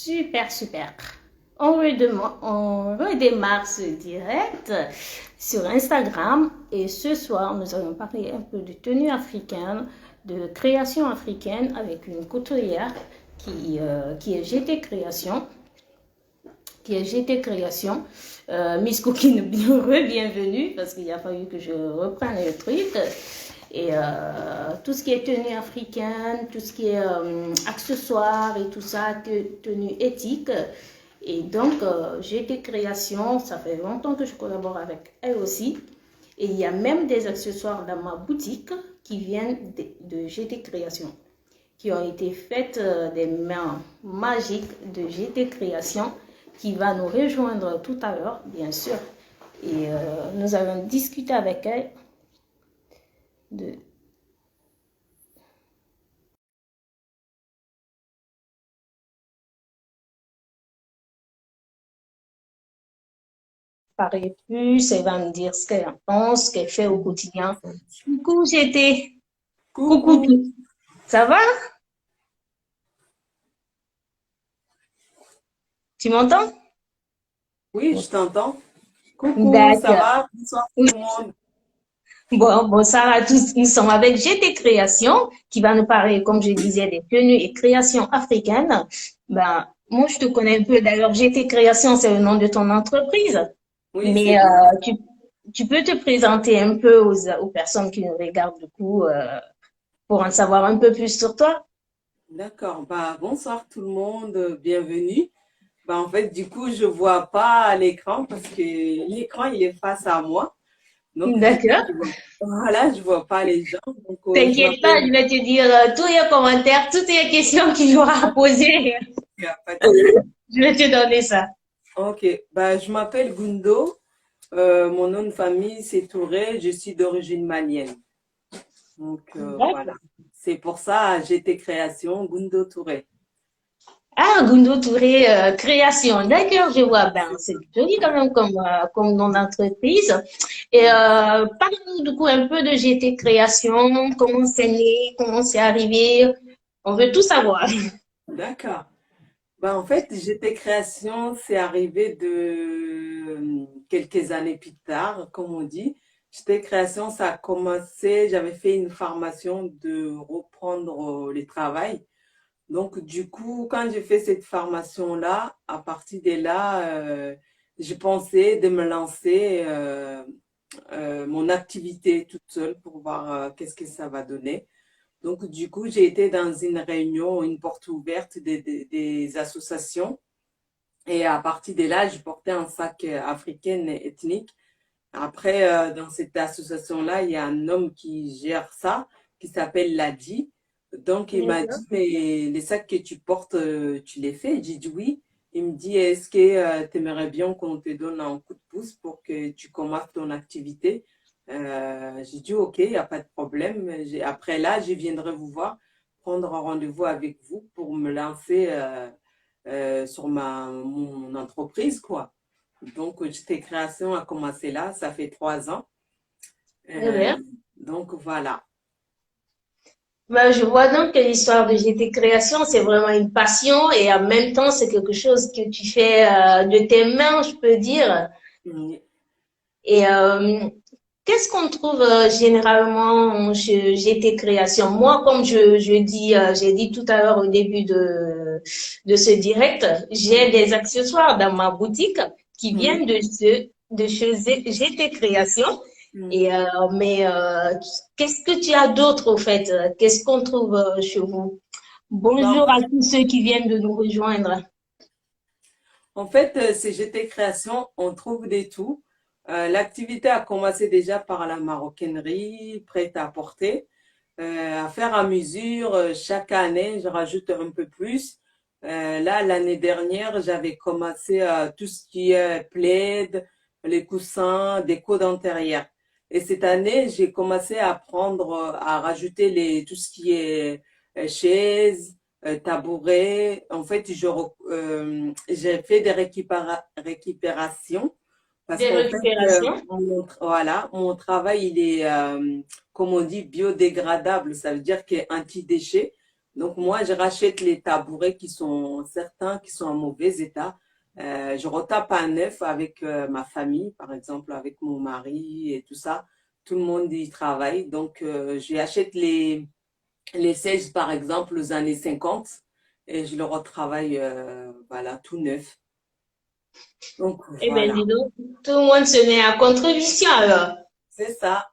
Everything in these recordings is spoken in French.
Super, super. On redémarre ce direct sur Instagram et ce soir, nous allons parler un peu de tenue africaine, de création africaine avec une couturière qui est GT Création, Miss Cookie, bienvenue parce qu'il a fallu que je reprenne le truc. Et tout ce qui est tenue africaine, tout ce qui est accessoires et tout ça, tenue éthique. Et donc, GT Création, ça fait longtemps que je collabore avec elle aussi. Et il y a même des accessoires dans ma boutique qui viennent de GT Création, qui ont été faites des mains magiques de GT Création, qui va nous rejoindre tout à l'heure, bien sûr. Et nous allons discuter avec elle de parler plus, elle va me dire ce qu'elle en pense, ce qu'elle fait au quotidien. Coucou, j'étais. Coucou, Coucou, ça va? Tu m'entends? oui, je t'entends. Coucou, ça D'accord. va? Bonsoir Oui. tout le monde. Bon, bonsoir à tous. Nous sommes avec GT Création qui va nous parler, comme je disais, des tenues et créations africaines. Ben, moi, je te connais un peu. D'ailleurs, GT Création, c'est le nom de ton entreprise. Oui, c'est Mais bien. tu peux te présenter un peu aux personnes qui nous regardent du coup pour en savoir un peu plus sur toi. D'accord. Bonsoir tout le monde, bienvenue. En fait, du coup, je vois pas l'écran parce que l'écran, il est face à moi. Donc, du coup, D'accord. je vois pas les gens. Donc, je T'inquiète pas, m'appelle, je vais te dire tous les commentaires, toutes les questions qu'il y aura à poser. il y a pas de souci. Je vais te donner ça. Ok, je m'appelle Gundo. Mon nom de famille, c'est Touré. Je suis d'origine malienne. Donc, voilà. D'accord. C'est pour ça, j'ai été création Gundo Touré. Ah, Gundo Touré, création. D'accord, je vois. Ben, c'est joli quand même comme nom d'entreprise. Et parle-nous du coup un peu de GT Création, comment c'est né, comment c'est arrivé. On veut tout savoir. D'accord. En fait, j'étais création, c'est arrivé de quelques années plus tard, comme on dit. J'étais création, ça a commencé, j'avais fait une formation de reprendre les travail. Donc, du coup, quand j'ai fait cette formation-là, à partir de là, j'ai pensé de me lancer mon activité toute seule pour voir qu'est-ce que ça va donner. Donc, du coup, j'ai été dans une réunion, une porte ouverte des associations. Et à partir de là, je portais un sac africain et ethnique. Après, dans cette association-là, il y a un homme qui gère ça, qui s'appelle Ladi. Donc, il m'a D'accord. dit, mais les sacs que tu portes, tu les fais? J'ai dit oui. Il me dit, est-ce que tu aimerais bien qu'on te donne un coup de pouce pour que tu commences ton activité? J'ai dit, OK, il n'y a pas de problème. Après là, je viendrai vous voir, prendre un rendez-vous avec vous pour me lancer sur mon entreprise, quoi. Donc, j'étais création a commencé là, ça fait 3 ans. Très Euh, bien. donc, voilà. Ben, je vois donc que l'histoire de GT Création, c'est vraiment une passion et en même temps, c'est quelque chose que tu fais de tes mains, je peux dire. Mm. Et qu'est-ce qu'on trouve généralement chez GT Création? Moi, comme je dis, j'ai dit tout à l'heure au début de ce direct, j'ai des accessoires dans ma boutique qui viennent Oui. de chez GT Création. Mm. Et mais qu'est-ce que tu as d'autre au fait? Qu'est-ce qu'on trouve chez vous? En Bonjour fait, à tous ceux qui viennent de nous rejoindre. c'est GT Création, on trouve des tout. L'activité a commencé déjà par la maroquinerie, prête à porter, à faire à mesure. Chaque année, je rajoute un peu plus. Là, l'année dernière, j'avais commencé tout ce qui est plaid, les coussins, déco d'intérieur. Et cette année, j'ai commencé à prendre, à rajouter tout ce qui est chaises, tabourets. En fait, j'ai fait des récupérations parce Des qu'en fait, récupérations? voilà, mon travail, il est, comme on dit, biodégradable. Ça veut dire qu'il est anti-déchet. Donc moi, je rachète les tabourets qui sont certains qui sont en mauvais état. Je retape à neuf avec ma famille, par exemple, avec mon mari et tout ça. Tout le monde y travaille. Donc, j'achète les sièges, par exemple, aux années 50 et je le retravaille, voilà, tout neuf. Donc, Eh bien, voilà, dis donc, tout le monde se met à contribution alors. c'est ça.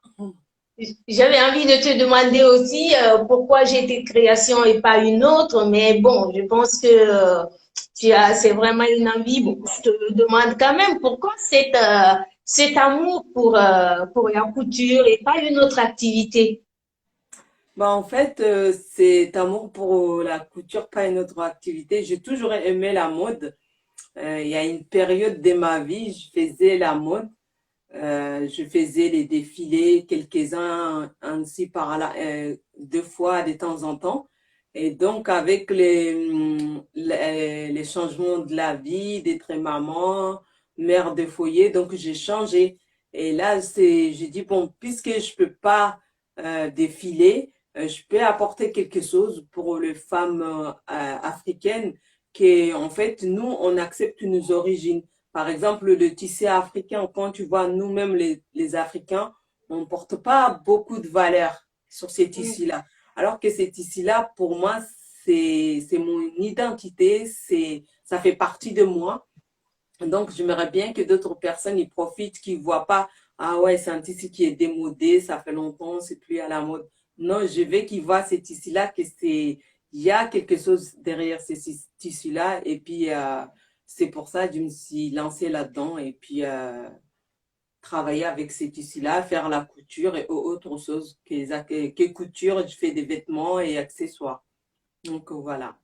J'avais envie de te demander aussi pourquoi j'ai tes créations et pas une autre, mais bon, je pense que c'est vraiment une envie. Bon, je te demande quand même pourquoi cet amour pour la couture et pas une autre activité. Bah, en fait, c'est amour pour la couture, pas une autre activité. J'ai toujours aimé la mode. Il y a une période de ma vie, je faisais la mode. Je faisais les défilés, quelques-uns ainsi par là, deux fois de temps en temps. Et donc, avec les changements de la vie, d'être maman, mère de foyer, donc j'ai changé. Et là, j'ai dit, bon, puisque je peux pas défiler, je peux apporter quelque chose pour les femmes africaines qui, en fait, nous, on accepte nos origines. Par exemple, le tissu africain, quand tu vois nous-mêmes les Africains, on ne porte pas beaucoup de valeur sur ces tissus-là. Alors que ces tissus-là, pour moi, c'est mon identité, ça fait partie de moi. Donc, j'aimerais bien que d'autres personnes y profitent, qui ne voient pas, ah ouais, c'est un tissu qui est démodé, ça fait longtemps, c'est plus à la mode. Non, je veux qu'ils voient ces tissus-là, il y a quelque chose derrière ces tissus-là. Et puis, c'est pour ça que je me suis lancée là-dedans. Et puis, travailler avec ces tissus-là, faire la couture et autre chose que couture. Je fais des vêtements et accessoires. Donc, voilà.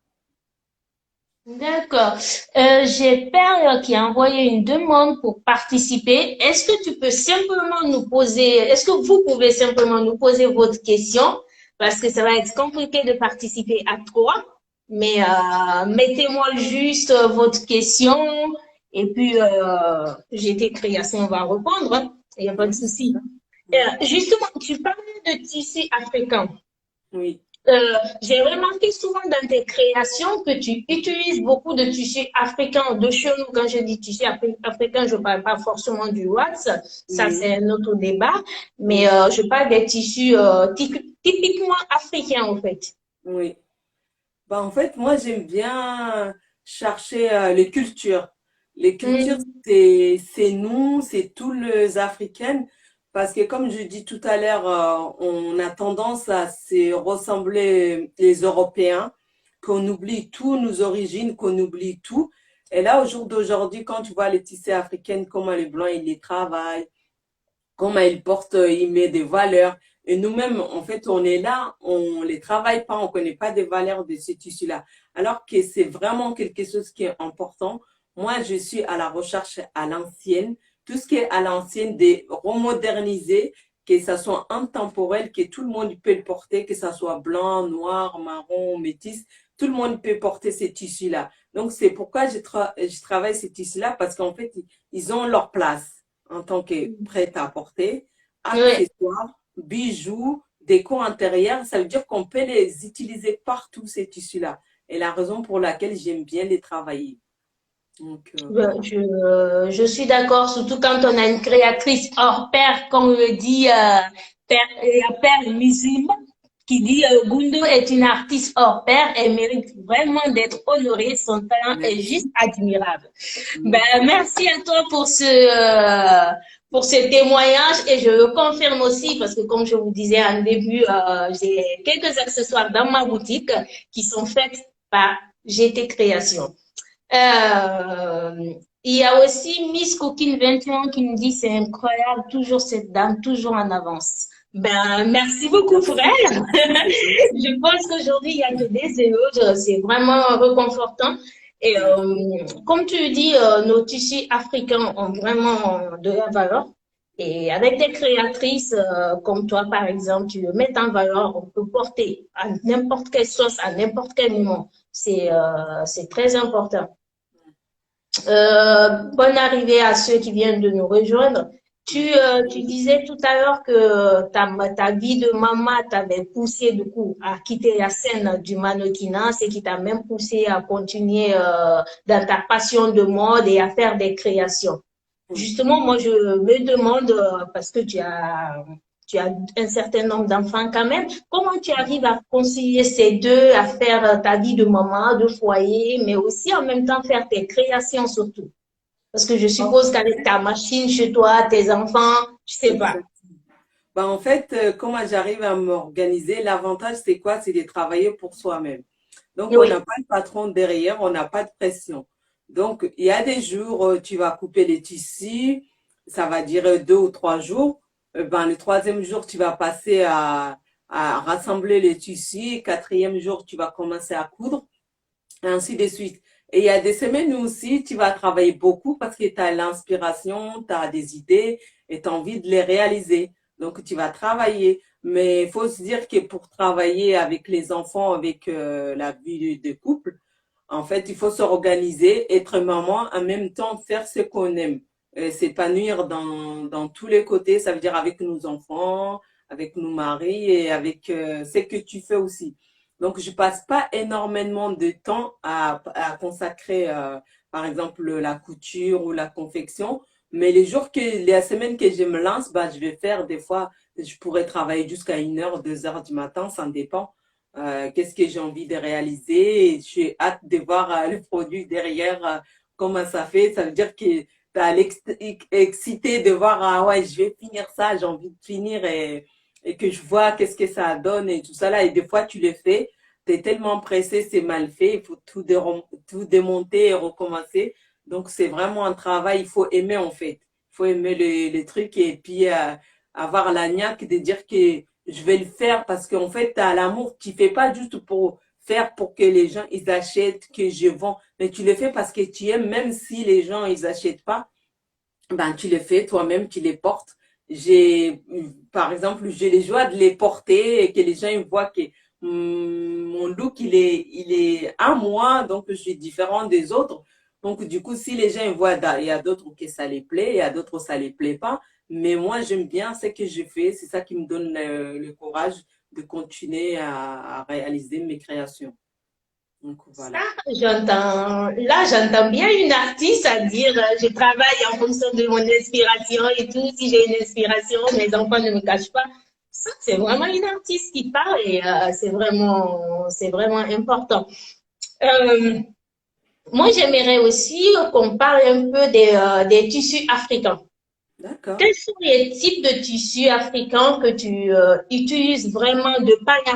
D'accord. J'ai Père qui a envoyé une demande pour participer. Est-ce que tu peux simplement nous poser, est-ce que vous pouvez simplement nous poser votre question? Parce que ça va être compliqué de participer à trois. Mais mettez-moi juste votre question et puis GT Création va répondre, hein. Il n'y a pas de Oui, souci. oui, Justement, tu parlais de tissu africain. oui, J'ai remarqué souvent dans tes créations que tu utilises beaucoup de tissus africains de chez nous. Quand je dis tissu africain, je ne parle pas forcément du wax, ça oui, c'est un autre débat, mais oui, je parle des tissus typiquement africains en fait. oui. Bah, en fait, moi, j'aime bien chercher les cultures. Les cultures, Mm, c'est nous, c'est tous les Africains. Parce que comme je dis tout à l'heure, on a tendance à se ressembler les Européens, qu'on oublie tous nos origines, qu'on oublie tout. Et là, au jour d'aujourd'hui, quand tu vois les tissus africains, comment les Blancs, ils les travaillent, comment ils portent, ils mettent des valeurs. Et nous-mêmes, en fait, on est là, on les travaille pas, on connaît pas des valeurs de ce tissu-là. Alors que c'est vraiment quelque chose qui est important. Moi, je suis à la recherche à l'ancienne, tout ce qui est à l'ancienne, de remoderniser, que ça soit intemporel, que tout le monde peut le porter, que ça soit blanc, noir, marron, métis, tout le monde peut porter ces tissus-là. Donc, c'est pourquoi je travaille ces tissus-là, parce qu'en fait, ils ont leur place en tant que prêt-à-porter, oui. accessoires, bijoux, déco intérieure. Ça veut dire qu'on peut les utiliser partout, ces tissus-là. Et la raison pour laquelle j'aime bien les travailler. Donc, Ben, voilà. je suis d'accord, surtout quand on a une créatrice hors pair, comme le dit il y a Père musulman qui dit Gundo est une artiste hors pair, elle mérite vraiment d'être honorée, son talent est juste Merci. admirable. Ben, Merci. merci à toi pour ce témoignage et je le confirme aussi parce que comme je vous disais en début, j'ai quelques accessoires dans ma boutique qui sont faits par GT Création. Il y a aussi Miss Cooking 21 qui me dit c'est incroyable, toujours cette dame, toujours en avance. Ben, merci beaucoup, frère. Merci. C'est gentil. Je pense qu'aujourd'hui, il y a que des éloges. C'est vraiment réconfortant. Et comme tu dis, nos tissus africains ont vraiment de la valeur. Et avec des créatrices comme toi, par exemple, tu le mets en valeur, on peut porter à n'importe quelle sauce, à n'importe quel moment. C'est très important. Bonne arrivée à ceux qui viennent de nous rejoindre. Tu disais tout à l'heure que ta vie de maman t'avait poussé du coup à quitter la scène du mannequinat, c'est qui t'a même poussé à continuer dans ta passion de mode et à faire des créations. Oui. Justement, moi, je me demande, parce que tu as un certain nombre d'enfants quand même, comment tu arrives à concilier ces deux, à faire ta vie de maman, de foyer, mais aussi en même temps faire tes créations surtout? Parce que je En suppose qu'avec ta machine chez toi, tes enfants, je sais pas. fait, bah, en fait, comment j'arrive à m'organiser, l'avantage, c'est quoi? C'est de travailler pour soi-même. Donc, on n'a Oui, pas de patron derrière, on n'a pas de pression. Donc, il y a des jours, tu vas couper les tissus, ça va durer 2 ou 3 jours. Ben, le troisième jour, tu vas passer à rassembler les tissus. Quatrième jour, tu vas commencer à coudre, et ainsi de suite. Et il y a des semaines où aussi, tu vas travailler beaucoup parce que tu as l'inspiration, tu as des idées et tu as envie de les réaliser. Donc, tu vas travailler. Mais il faut se dire que pour travailler avec les enfants, avec la vie de couple, en fait, il faut s'organiser, être maman, en même temps faire ce qu'on aime. S'épanouir dans tous les côtés, ça veut dire avec nos enfants, avec nos maris et avec ce que tu fais aussi. Donc, je passe pas énormément de temps à consacrer, par exemple, la couture ou la confection. Mais les semaines que je me lance, bah, je vais faire des fois, je pourrais travailler jusqu'à 1 heure, 2 heures du matin, ça dépend. Qu'est-ce que j'ai envie de réaliser et j'ai hâte de voir le produit derrière, comment ça fait. Ça veut dire que tu as l'excité de voir, ah ouais, je vais finir ça, j'ai envie de finir et que je vois qu'est-ce que ça donne et tout ça là. Et des fois, tu le fais, tu es tellement pressé, c'est mal fait, il faut tout démonter et recommencer. Donc, c'est vraiment un travail, il faut aimer en fait. Il faut aimer le truc et puis avoir la niaque de dire que je vais le faire parce qu'en fait, tu as l'amour. Tu fais pas juste pour faire pour que les gens ils achètent, que je vends, mais tu le fais parce que tu aimes, même si les gens ils achètent pas, ben tu le fais toi-même, tu les portes. J'ai, par exemple, j'ai les joies de les porter et que les gens ils voient que mon look il est à moi, donc je suis différent des autres. Donc du coup, si les gens ils voient, il y a d'autres que ça les plaît, il y a d'autres ça les plaît pas. Mais moi, j'aime bien ce que je fais. C'est ça qui me donne le courage de continuer à réaliser mes créations. Donc ça, voilà. j'entends bien une artiste à dire, je travaille en fonction de mon inspiration et tout. Si j'ai une inspiration, mes enfants ne me cachent pas. Ça, c'est vraiment une artiste qui parle et c'est vraiment important. Euh, Moi, j'aimerais aussi qu'on parle un peu des tissus africains. D'accord. Quels sont les types de tissus africains que tu utilises vraiment de paille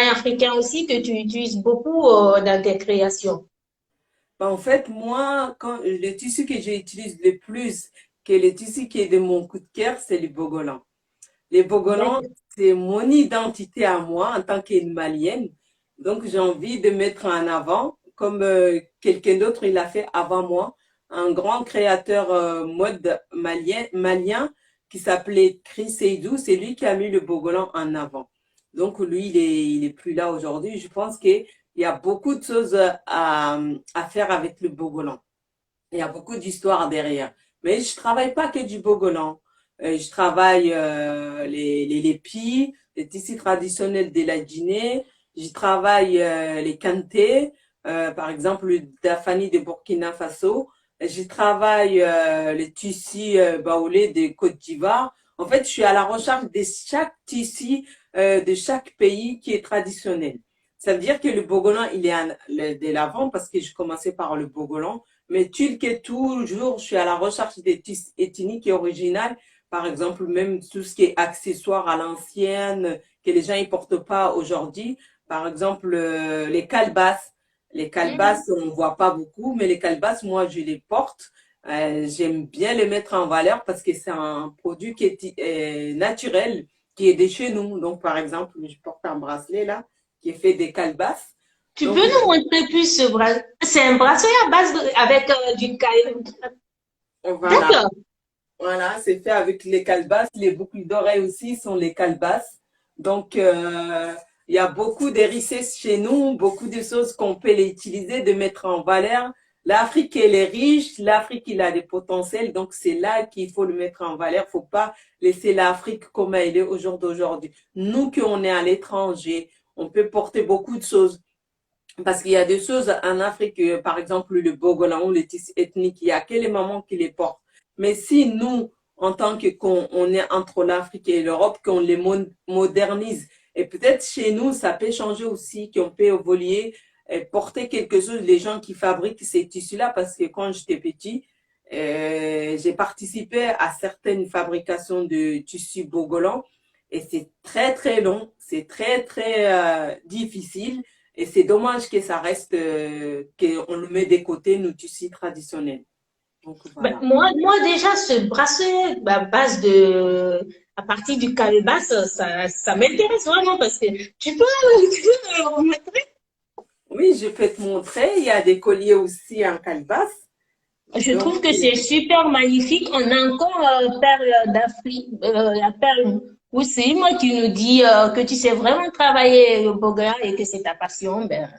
africain aussi, que tu utilises beaucoup dans tes créations? Ben, en fait, moi, le tissu que j'utilise le plus, que le tissu qui est de mon coup de cœur, c'est les bogolans. Les bogolans, D'accord. c'est mon identité à moi en tant qu'une malienne. Donc, j'ai envie de mettre en avant, comme quelqu'un d'autre, il a fait avant moi, un grand créateur mode malien qui s'appelait Chris Seydou. C'est lui qui a mis le bogolan en avant. Donc, lui, il est plus là aujourd'hui. Je pense qu'il y a beaucoup de choses à faire avec le bogolan. Il y a beaucoup d'histoires derrière. Mais je travaille pas que du bogolan. Je travaille les lépis, les tissus traditionnels de la Guinée. Je travaille les kantés, par exemple le dafani de Burkina Faso. Je travaille les tissus baoulés de Côte d'Ivoire. En fait, je suis à la recherche de chaque tissu de chaque pays qui est traditionnel. Ça veut dire que le bogolan, il est de l'avant parce que je commençais par le bogolan. Mais tel que toujours, je suis à la recherche des tissus ethniques et originales. Par exemple, même tout ce qui est accessoires à l'ancienne, que les gens ne portent pas aujourd'hui. Par exemple, les calebasses. Les Mhm. calebasses, on ne voit pas beaucoup, mais les calebasses, moi, je les porte. J'aime bien les mettre en valeur parce que c'est un produit qui est naturel, qui est de chez nous. Donc, par exemple, je porte un bracelet là, qui est fait des calebasses. Tu peux Donc, nous montrer plus ce bracelet? C'est un bracelet à base avec du caillou. voilà. D'accord. Voilà, c'est fait avec les calebasses. Les boucles d'oreilles aussi sont les calebasses. Donc, il y a beaucoup de richesses chez nous, beaucoup de choses qu'on peut les utiliser, de mettre en valeur. l'Afrique, elle est riche, l'Afrique, il a des potentiels, donc c'est là qu'il faut le mettre en valeur. Faut pas laisser l'Afrique comme elle est au jour d'aujourd'hui. Nous, qu'on est à l'étranger, on peut porter beaucoup de choses. Parce qu'il y a des choses en Afrique, par exemple le Bogolan ou les tissus ethniques, il y a que les mamans qui les portent. Mais si nous, en tant que qu'on on est entre l'Afrique et l'Europe, qu'on les modernise, et peut-être chez nous, ça peut changer aussi, qu'on peut évoluer, et porter quelque chose, les gens qui fabriquent ces tissus-là, parce que quand j'étais petit, j'ai participé à certaines fabrications de tissus Bogolan, et c'est très, très long, c'est très, très difficile. Et c'est dommage que ça reste, qu'on le met de côté, nos tissus traditionnels. Donc Ben, voilà. moi déjà, ce bracelet à base à partir du calebasse, ça m'intéresse vraiment parce que tu peux me montrer. Oui, je peux te montrer. Il y a des colliers aussi en calebasse. Je Donc, trouve que c'est super magnifique. On a encore Perle d'Afrique, la perle où c'est moi qui nous dit que tu sais vraiment travailler le boga et que c'est ta passion. Ben,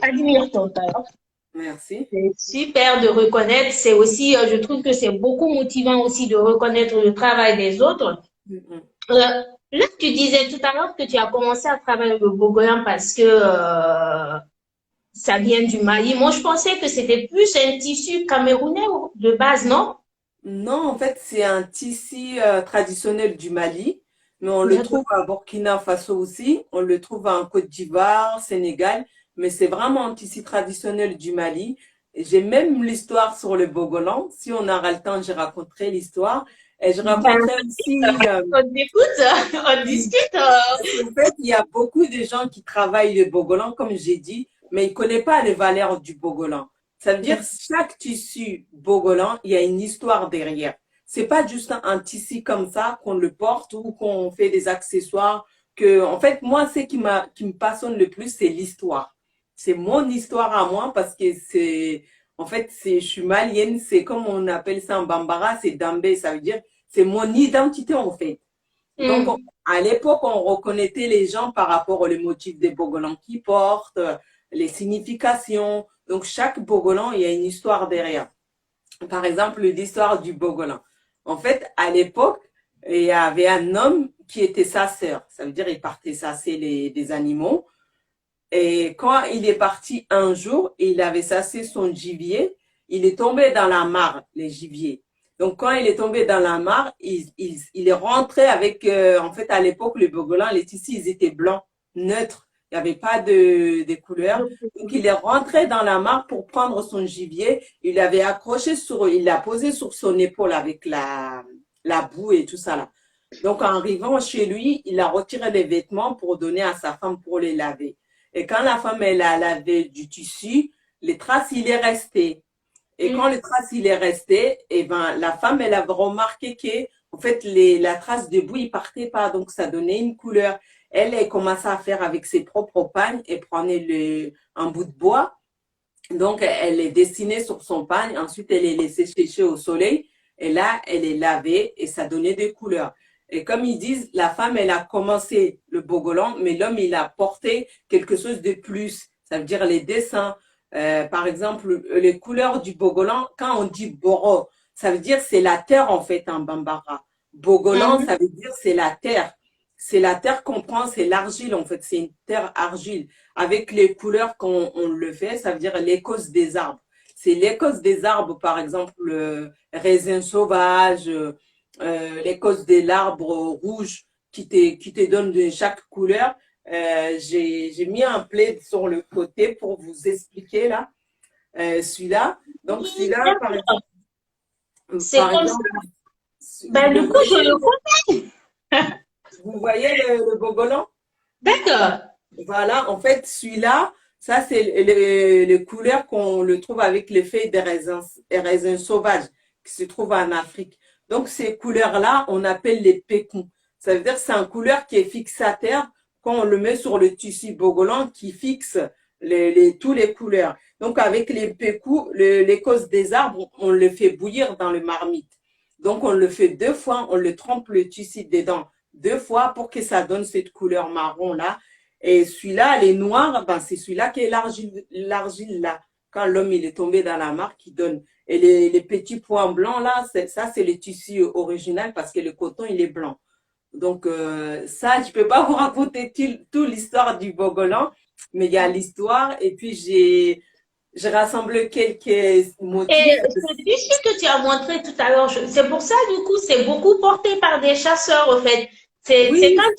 admire ton talent. merci. C'est super de reconnaître. C'est aussi, je trouve que c'est beaucoup motivant aussi de reconnaître le travail des autres. Mhm. Euh, Là, tu disais tout à l'heure que tu as commencé à travailler le bogoyan parce que ça vient du Mali. Moi, je pensais que c'était plus un tissu camerounais de base, non? Non, en fait, c'est un tissu traditionnel du Mali, mais on le D'accord. trouve à Burkina Faso aussi, on le trouve en Côte d'Ivoire, Sénégal, mais c'est vraiment un tissu traditionnel du Mali. Et j'ai même l'histoire sur le Bogolan. Si on aura le temps, je raconterai l'histoire. Et je Ben, raconterai aussi, on écoute, on discute. parce qu'en fait, il y a beaucoup de gens qui travaillent le Bogolan, comme j'ai dit, mais ils ne connaissent pas les valeurs du Bogolan. Ça veut dire chaque tissu Bogolan, il y a une histoire derrière. C'est pas juste un tissu comme ça qu'on le porte ou qu'on fait des accessoires. Que, en fait, moi, ce qui me passionne le plus, c'est l'histoire. C'est mon histoire à moi parce que en fait, je suis malienne, c'est comme on appelle ça en Bambara, c'est Dambé, ça veut dire, c'est mon identité en fait. Donc, Hmm. à l'époque, on reconnaissait les gens par rapport aux motifs des bogolans qu'ils portent, les significations. Donc, chaque bogolan, il y a une histoire derrière. Par exemple, l'histoire du bogolan. En fait, à l'époque, il y avait un homme qui était sasseur. Ça veut dire il partait sasser des animaux. Et quand il est parti un jour, il avait sassé son gibier, il est tombé dans la mare, les gibiers. Donc, quand il est tombé dans la mare, il est rentré avec, en fait, à l'époque, les Bogolans, les tissus, ils étaient blancs, neutres. Il n'y avait pas de couleurs. Donc, il est rentré dans la mare pour prendre son gibier. Il l'avait accroché il l'a posé sur son épaule avec la boue et tout ça là. Donc, en arrivant chez lui, il a retiré les vêtements pour donner à sa femme pour les laver. Et quand la femme, elle a lavé du tissu, les traces, il est resté. Et quand Hmm. les traces, il est resté, et ben, la femme, elle a remarqué que, en fait, la trace de boue, il partait pas. Donc, ça donnait une couleur. Elle commençait à faire avec ses propres pagnes et prenait un bout de bois. Donc, elle est dessinée sur son pagne. Ensuite, elle est laissée sécher au soleil. Et là, elle est lavée et ça donnait des couleurs. Et comme ils disent, la femme, elle a commencé le bogolan, mais l'homme, il a porté quelque chose de plus. Ça veut dire les dessins. Par exemple, les couleurs du bogolan, quand on dit boro, ça veut dire c'est la terre en fait en bambara. Bogolan, Mhm. ça veut dire c'est la terre. C'est la terre qu'on prend, c'est l'argile en fait, c'est une terre argile avec les couleurs qu'on on le fait, ça veut dire l'écorce des arbres. C'est l'écorce des arbres, par exemple, le raisin sauvage, l'écorce de l'arbre rouge qui te donne de chaque couleur. J'ai mis un plaid sur le côté pour vous expliquer là, celui-là. Donc Oui, celui-là, d'accord. C'est par comme ça. exemple, Ben, du le coup, je voyez, le connais. vous voyez le bogolan? D'accord. Voilà, en fait, celui-là, ça, c'est les couleurs qu'on le trouve avec les feuilles des raisins sauvages qui se trouvent en Afrique. Donc, ces couleurs-là, on appelle les pécous. Ça veut dire que c'est une couleur qui est fixataire quand on le met sur le tissu bogolan qui fixe tous les couleurs. Donc, avec les pécous, l'écorce des arbres, on le fait bouillir dans le marmite. Donc, on le fait deux fois, on le trempe le tissu dedans deux fois pour que ça donne cette couleur marron-là. Et celui-là, les noirs, ben, c'est celui-là qui est l'argile là. quand l'homme il est tombé dans la mare, qui donne. Et les petits points blancs là, ça c'est le tissu original parce que le coton il est blanc. Donc ça, je peux pas vous raconter toute l'histoire du Bogolan, mais il y a l'histoire et puis j'ai rassemblé quelques Et motifs. ce tissu que tu as montré tout à l'heure, c'est pour ça, du coup, c'est beaucoup porté par des chasseurs, au fait. C'est Oui, quand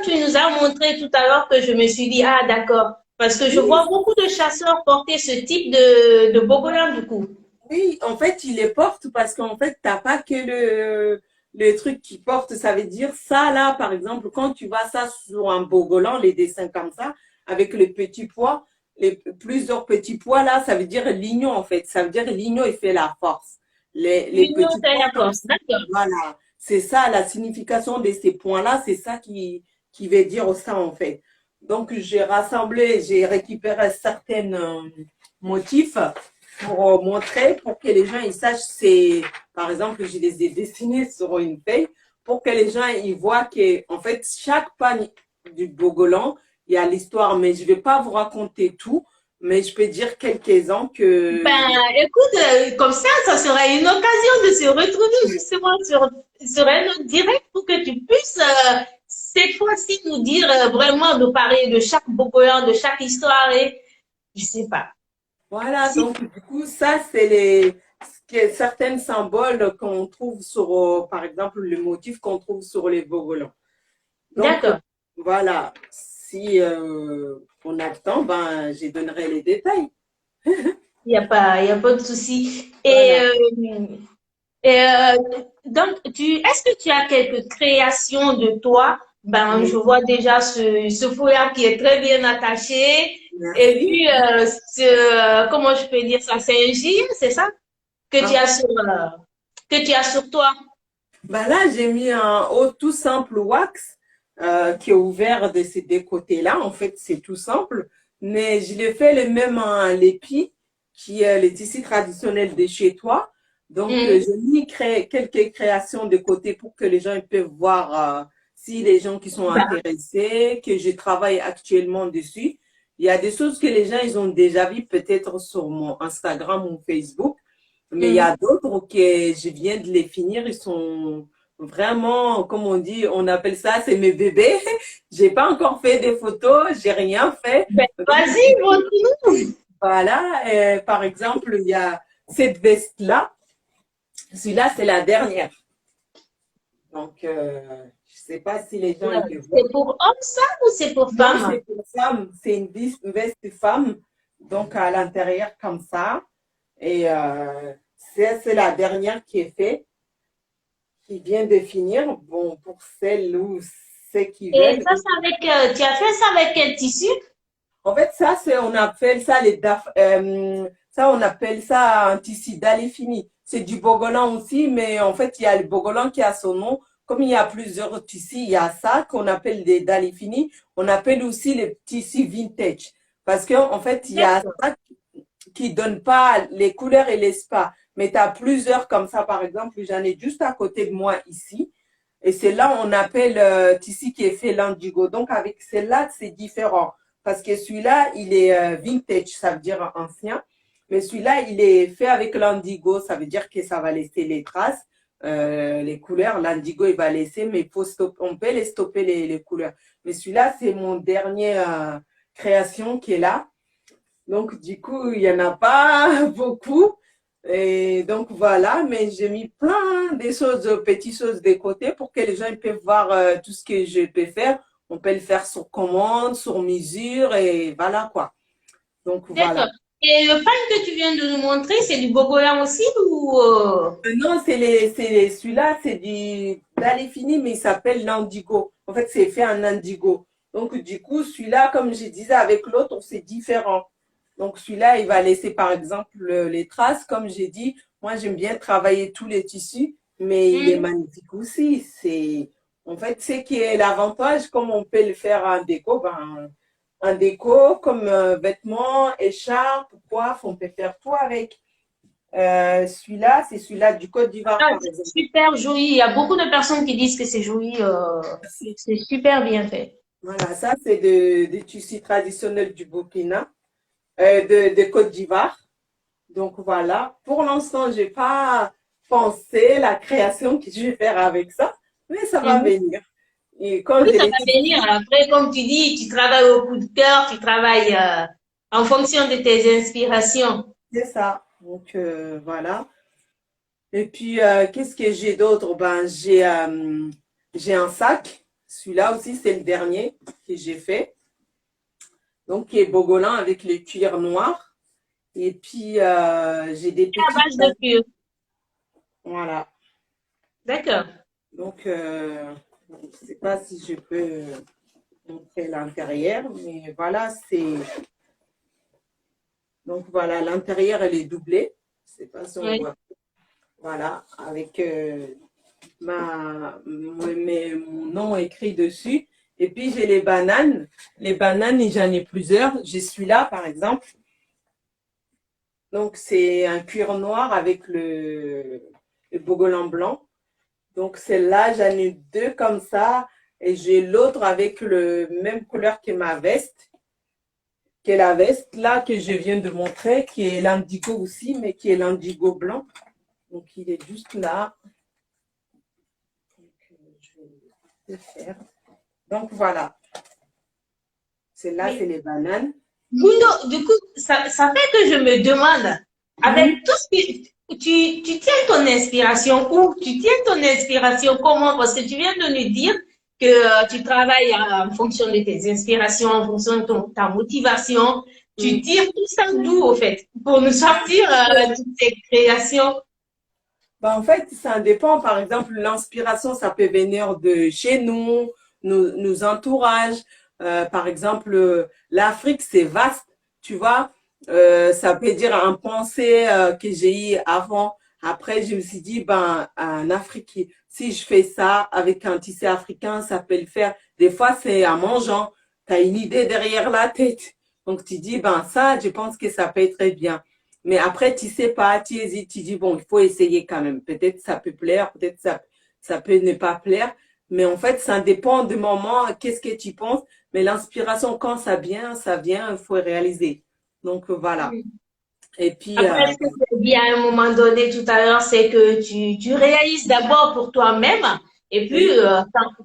tu nous as montré tout à l'heure que je me suis dit, ah, d'accord. Parce que je oui, vois beaucoup de chasseurs porter ce type de bogolan, du coup. oui. En fait, il les porte parce qu'en fait, t'as pas que le truc qui porte. Ça veut dire ça là, par exemple, quand tu vois ça sur un Bogolan, les dessins comme ça, avec les petits pois, les plusieurs petits pois là, ça veut dire l'union en fait. Ça veut dire l'union, il fait la force. Les L'union petits fait pois la comme force. ça, D'accord. voilà. C'est ça la signification de ces points-là, c'est ça qui veut dire ça en fait. Donc j'ai rassemblé, j'ai récupéré certains motifs pour montrer, pour que les gens ils sachent, c'est, par exemple, je les ai dessinés sur une feuille pour que les gens ils voient que, en fait, chaque pagne du Bogolan, il y a l'histoire, mais je ne vais pas vous raconter tout, mais je peux dire quelques-uns que, Ben, écoute, comme ça serait une occasion de se retrouver justement sur un autre direct pour que tu puisses, cette fois-ci, nous dire vraiment, de parler de chaque bogolan, de chaque histoire et je sais pas. voilà, Si, donc du coup, ça, c'est certains symboles qu'on trouve sur, par exemple, le motif qu'on trouve sur les Bogolans. Donc, d'accord. voilà, si on a le temps, ben, je donnerai les détails. Il y a pas de souci. Voilà. Donc, est-ce que tu as quelques créations de toi? Ben, je Oui, vois déjà ce foulard qui est très bien attaché. Et merci. puis, comment je peux dire ça? C'est un gilet, c'est ça? Que tu Ah, as que tu as sur toi. ben là, j'ai mis un haut tout simple wax qui est ouvert de ces deux côtés-là. En fait, c'est tout simple. Mais je l'ai fait le même en l'épi, qui est le tissu traditionnel de chez toi. Donc, Hmm. j'ai mis quelques créations de côté pour que les gens ils peuvent voir si les gens qui sont Ben, intéressés, que je travaille actuellement dessus. Il y a des choses que les gens ils ont déjà vues peut-être sur mon Instagram ou Facebook. Mais il y a hmm. d'autres que je viens de les finir. Ils sont vraiment, comme on dit, on appelle ça, c'est mes bébés. J'ai pas encore fait des photos, j'ai rien fait. Ben, Donc, vas-y, montre-nous. voilà. Par exemple, il y a cette veste-là. Celui-là, c'est la dernière. Donc, je sais pas si les gens ils le voient. C'est pour homme ça ou c'est pour Non, femme? c'est pour femme. C'est une veste femme. Donc, à l'intérieur, comme ça. Et c'est la dernière qui est faite, qui vient de finir. Bon, pour celles ou ceux qui Et veulent. ça, c'est tu as fait ça avec quel tissu? En fait, ça, on appelle ça ça, on appelle ça un tissu d'aller fini. C'est du bogolan aussi, mais en fait, il y a le bogolan qui a son nom. Comme il y a plusieurs tissus, il y a ça qu'on appelle des dalles fini. On appelle aussi les tissus vintage. Parce qu'en fait, il y a D'accord. ça qui donne pas les couleurs et l'espace. Mais tu as plusieurs comme ça, par exemple, j'en ai juste à côté de moi ici. Et c'est là on appelle tissu qui est fait l'indigo. Donc avec celle-là, c'est différent. Parce que celui-là, il est vintage, ça veut dire ancien. Mais celui-là, il est fait avec l'indigo, ça veut dire que ça va laisser les traces, les couleurs. L'indigo, il va laisser, mais on peut les stopper les couleurs. Mais celui-là, c'est mon dernier création qui est là. Donc, du coup, il n'y en a pas beaucoup. Et donc, voilà, mais j'ai mis plein de choses, de petites choses de côté pour que les gens ils peuvent voir tout ce que je peux faire. On peut le faire sur commande, sur mesure, et voilà quoi. Donc, D'accord. voilà. Et le pain que tu viens de nous montrer, c'est du bogoyan aussi ou Non, celui-là, c'est du d'aller fini, mais il s'appelle l'indigo. En fait, c'est fait en indigo. Donc, du coup, celui-là, comme je disais avec l'autre, c'est différent. Donc, celui-là, il va laisser, par exemple, les traces. Comme j'ai dit, moi, j'aime bien travailler tous les tissus, mais il est Hmm. magnifique aussi. En fait, ce qui est l'avantage, comme on peut le faire en déco, en déco, comme vêtements, écharpes, coiffes, on peut faire tout avec. Celui-là, c'est celui-là du Côte d'Ivoire, Ah, par exemple. c'est super joli. Il y a beaucoup de personnes qui disent que c'est joli. C'est super bien fait. Voilà, ça, c'est des tissus traditionnels du Burkina. de Côte d'Ivoire. Donc voilà, pour l'instant, j'ai pas pensé la création que je vais faire avec ça, mais ça va Mhm. venir. Et quand Oui, je ça l'ai va venir. Après, comme tu dis, tu travailles au coup de cœur, tu travailles en fonction de tes inspirations. c'est ça. Donc voilà. Et puis qu'est-ce que j'ai d'autre? Ben j'ai un sac. Celui-là aussi, c'est le dernier que j'ai fait. Donc qui est bogolan avec le cuir noir. Et puis j'ai des À petites base de cuir. voilà. D'accord. Donc je ne sais pas si je peux montrer l'intérieur, mais voilà, c'est donc voilà, l'intérieur elle est doublée. Je sais pas si on Oui. voit. Voilà, avec mon nom écrit dessus. Et puis j'ai les bananes. Les bananes, j'en ai plusieurs. J'ai celui-là, par exemple. Donc c'est un cuir noir avec le bogolan blanc. Donc celle-là, j'en ai deux comme ça. Et j'ai l'autre avec le même couleur que ma veste, qui est la veste là que je viens de montrer, qui est l'indigo aussi, mais qui est l'indigo blanc. Donc il est juste là. Donc, je vais le faire. Donc voilà, celle-là, c'est Mais les bananes. Gundo, du coup, ça fait que je me demande, Mhm. avec tout ce que tu tiens ton inspiration où? Tu tiens ton inspiration comment? Parce que tu viens de nous dire que tu travailles en fonction de tes inspirations, en fonction de ta motivation. Tu Mhm. tires tout ça d'où, au fait, pour nous sortir toutes ces créations? Ben, en fait, ça dépend. Par exemple, l'inspiration, ça peut venir de chez nous, nos entourages. Par exemple, l'Afrique, c'est vaste, tu vois. Ça peut dire un pensée que j'ai eu avant. Après, je me suis dit, ben, en Afrique, si je fais ça avec un tissu africain, ça peut le faire. Des fois, c'est en mangeant. Tu as une idée derrière la tête. Donc, tu dis, ben, ça, je pense que ça peut être très bien. Mais après, tu sais pas, tu hésites, tu dis, bon, il faut essayer quand même. Peut-être ça peut plaire, peut-être ça peut ne pas plaire. Mais en fait, ça dépend du moment, qu'est-ce que tu penses. Mais l'inspiration, quand ça vient, il faut réaliser. Donc, voilà. Et puis, Après, ce que tu as dit à un moment donné tout à l'heure, c'est que tu réalises d'abord pour toi-même et puis oui,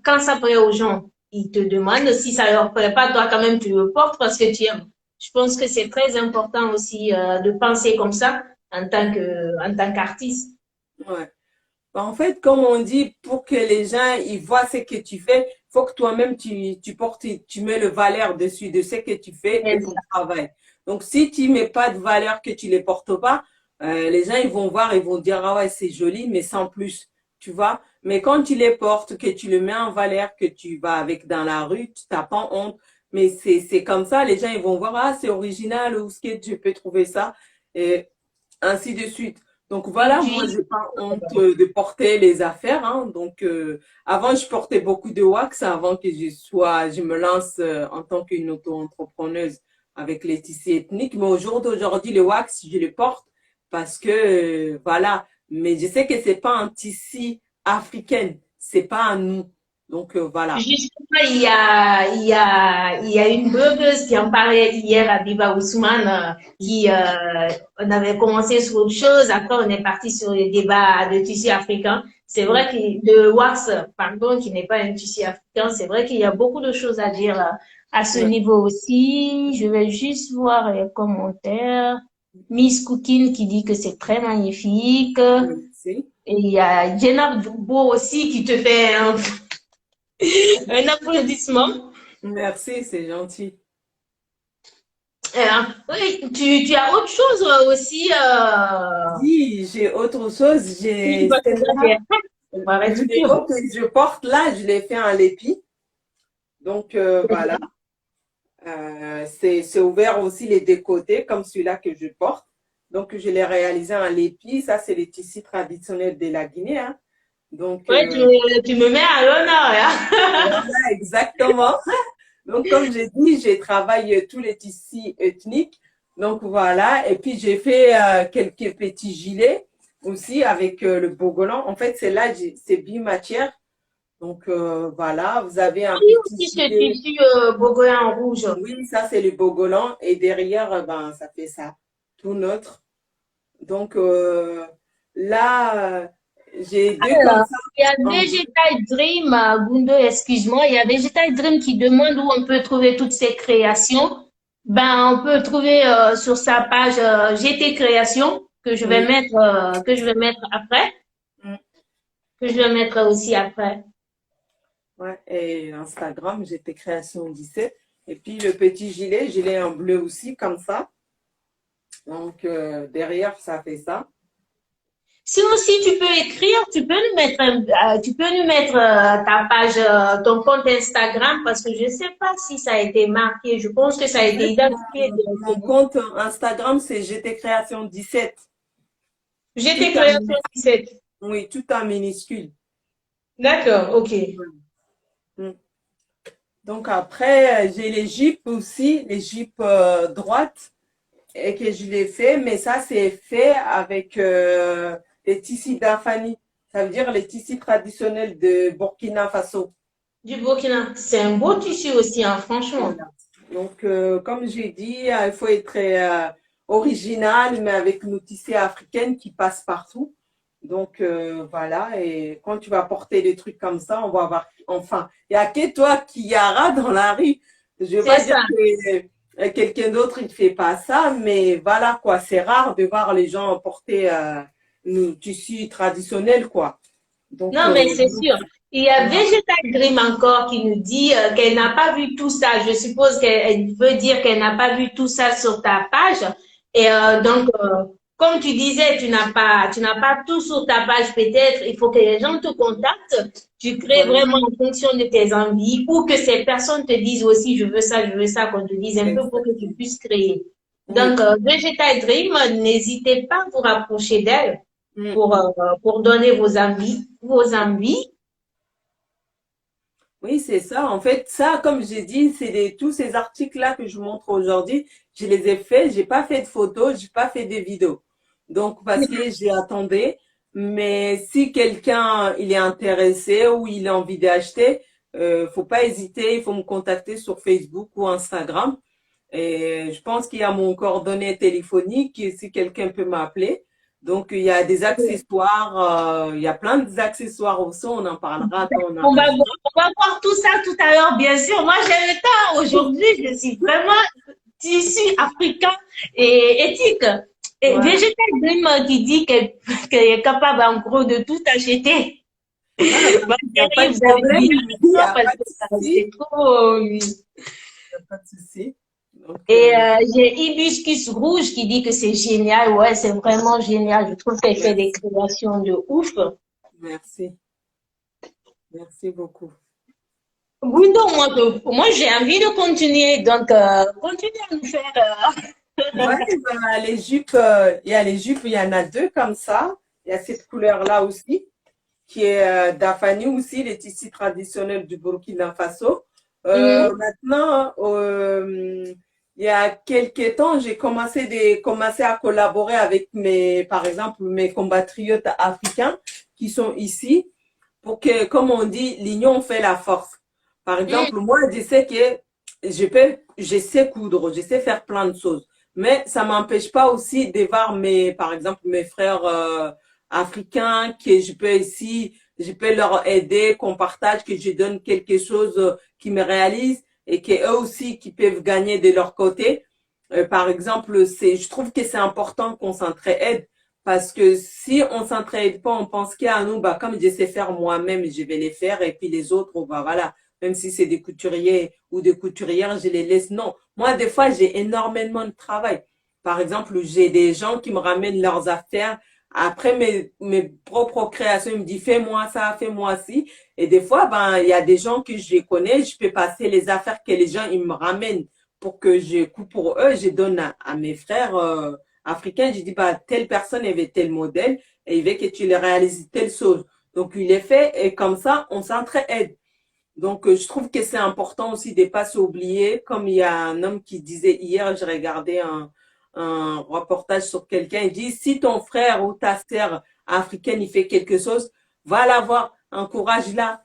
quand ça plaît aux gens, ils te demandent si ça leur plaît pas, toi quand même tu le portes parce que tu aimes. Je pense que c'est très important aussi de penser comme ça en tant qu'artiste. ouais. Ben, en fait, comme on dit, pour que les gens ils voient ce que tu fais, il faut que toi-même tu portes, tu mets le valeur dessus de ce que tu fais et ton travail. Donc, si tu mets pas de valeur, que tu les portes pas, les gens ils vont voir, ils vont dire ah ouais c'est joli, mais sans plus, tu vois. Mais quand tu les portes, que tu le mets en valeur, que tu vas avec dans la rue, tu t'as pas honte. Mais c'est comme ça, les gens ils vont voir ah c'est original ou ce que tu peux trouver ça et ainsi de suite. Donc Et voilà, moi, puis, j'ai pas honte de porter les affaires, hein. Donc avant, je portais beaucoup de wax avant que je me lance en tant qu'une auto-entrepreneuse avec les tissus ethniques. Mais au jour d'aujourd'hui, le wax, je le porte parce que voilà. Mais je sais que c'est pas un tissu africain, c'est pas à nous. Donc voilà. justement, il y a une blogueuse qui en parlait hier à Biba Ousmane, on avait commencé sur autre chose, après on est parti sur le débat de tissu africain. C'est vrai que le wax, pardon, qui n'est pas un tissu africain, c'est vrai qu'il y a beaucoup de choses à dire à ce Ouais. niveau aussi. Je vais juste voir les commentaires. Miss Cooking qui dit que c'est très magnifique. Merci. Et il y a Jenna Beau aussi qui te fait un applaudissement. Merci, c'est gentil. Oui, tu as autre chose aussi. Oui, j'ai autre chose. Oui, J'ai parce que là, celle-là. on va Le réduire. numéro que je porte là, je l'ai fait en lépi. Donc voilà, c'est ouvert aussi les deux côtés, comme celui-là que je porte. Donc je l'ai réalisé en lépi. Ça, c'est les tissus traditionnels de la Guinée, hein. Donc Ouais, tu me mets à l'honneur, là. voilà, exactement. Donc comme j'ai dit, je travaille tous les tissus ethniques. Donc voilà, et puis j'ai fait quelques petits gilets aussi avec le bogolan. En fait, c'est là, c'est bimatière. Donc, voilà, vous avez un Oui, petit aussi ce gilet. tissu bogoyan en rouge. Oui, ça, c'est le bogolan. Et derrière, ben, ça fait ça, tout neutre. Donc, là, j'ai deux comme Alors, ça il y a en bleu. Vegetal Dream, Gundo, excuse-moi, il y a Vegetal Dream qui demande où on peut trouver toutes ses créations. Ben, on peut trouver sur sa page GT Création Oui. que je vais mettre après, Mm. que je vais mettre aussi après. Ouais. Et Instagram, j'étais création 17. Et puis, le petit gilet, gilet en bleu aussi, comme ça. Donc, derrière, ça fait ça. Si aussi tu peux écrire, tu peux nous mettre, tu peux nous mettre ta page, ton compte Instagram parce que je ne sais pas si ça a été marqué. Je pense que ça a En été fait, identifié mon directement. compte Instagram, c'est GT Création 17. Tout GT en Création minuscule. 17. Oui, tout en minuscule. D'accord, ok. Mm. Donc après, j'ai les jupes aussi, les jupes droites, et que je les fais, mais ça, c'est fait avec les tissus d'Afani. Ça veut dire les tissus traditionnels de Burkina Faso. Du Burkina. C'est un beau tissu aussi, hein, franchement. Voilà. Donc, comme j'ai dit, il faut être original, mais avec nos tissus africains qui passent partout. Donc, voilà. Et quand tu vas porter des trucs comme ça, on va avoir. Enfin, il n'y a que toi qui aura dans la rue. Je ne vais C'est pas dire ça. que quelqu'un d'autre, il ne fait pas ça, mais voilà, quoi. C'est rare de voir les gens porter nos tissus traditionnels, quoi. Donc, Non, mais c'est sûr. Il y a voilà. Vegetal Dream encore qui nous dit qu'elle n'a pas vu tout ça. Je suppose qu'elle veut dire qu'elle n'a pas vu tout ça sur ta page. Et donc, comme tu disais, tu n'as pas tout sur ta page peut-être. Il faut que les gens te contactent. Tu crées Voilà. vraiment en fonction de tes envies ou que ces personnes te disent aussi, je veux ça, qu'on te dise un peu pour que tu Exactement. puisses créer. Oui. Donc, Vegetal Dream, n'hésitez pas à vous rapprocher d'elle Mm. pour donner vos envies, vos envies. Oui, c'est ça. En fait, ça, comme j'ai dit, tous ces articles-là que je vous montre aujourd'hui, je les ai faits. J'ai pas fait de photos, j'ai pas fait de vidéos. Donc, parce que j'ai attendu. Mais si quelqu'un, il est intéressé ou il a envie d'acheter, faut pas hésiter. Il faut me contacter sur Facebook ou Instagram. Et je pense qu'il y a mon coordonnées téléphonique et si quelqu'un peut m'appeler. Donc, il y a des accessoires, il y a plein d'accessoires aussi. On en parlera quand on aura le temps. On va voir tout ça tout à l'heure, bien sûr. Moi, j'ai le temps. Aujourd'hui, je suis vraiment tissu africain et éthique. Et Ouais. Végétal Dream qui dit qu'elle est capable en gros de tout acheter. Ah, ben, Bah, il n'y a pas chérie, de vous avez problème, dit il n'y ça a parce pas que de souci. c'est trop. Il n'y a pas de souci. Donc, Et j'ai Hibiscus Rouge qui dit que c'est génial. Ouais, c'est vraiment génial. Je trouve qu'elle fait des merci, créations de ouf. merci, merci beaucoup. Gundo, moi j'ai envie de continuer. Donc, continue à nous faire. Ouais, ben, les jupes, il y a les jupes, il y en a deux comme ça. Il y a cette couleur-là aussi, qui est d'Afani aussi, les tissus traditionnels du Burkina Faso. Mhm. Maintenant, il y a quelques temps, commencé à collaborer avec par exemple, mes compatriotes africains qui sont ici pour que, comme on dit, l'union fait la force. Par exemple, Mhm. moi, je sais que je sais coudre, je sais faire plein de choses. Mais ça m'empêche pas aussi de voir par exemple, mes frères africains que je peux leur aider, qu'on partage, que je donne quelque chose qui me réalise et que eux aussi qui peuvent gagner de leur côté. Par exemple, je trouve que c'est important qu'on s'entraide parce que si on s'entraide pas, on pense qu'à nous, bah, comme je sais faire moi-même, je vais les faire et puis les autres, bah, voilà. Même si c'est des couturiers ou des couturières, je les laisse. Non. Moi, des fois, j'ai énormément de travail. Par exemple, j'ai des gens qui me ramènent leurs affaires. Après mes propres créations, ils me disent, fais-moi ça, fais-moi ci. Et des fois, ben, il y a des gens que je connais, je peux passer les affaires que les gens, ils me ramènent pour que je coupe pour eux. Je donne à mes frères, africain, j'ai dit, bah, telle personne avait tel modèle et il veut que tu le réalises telle chose. Donc, il est fait et comme ça, on s'entraide. Donc, je trouve que c'est important aussi de ne pas s'oublier. Comme il y a un homme qui disait hier, j'ai regardé un reportage sur quelqu'un, il dit, si ton frère ou ta sœur africaine, il fait quelque chose, va la voir, encourage-la.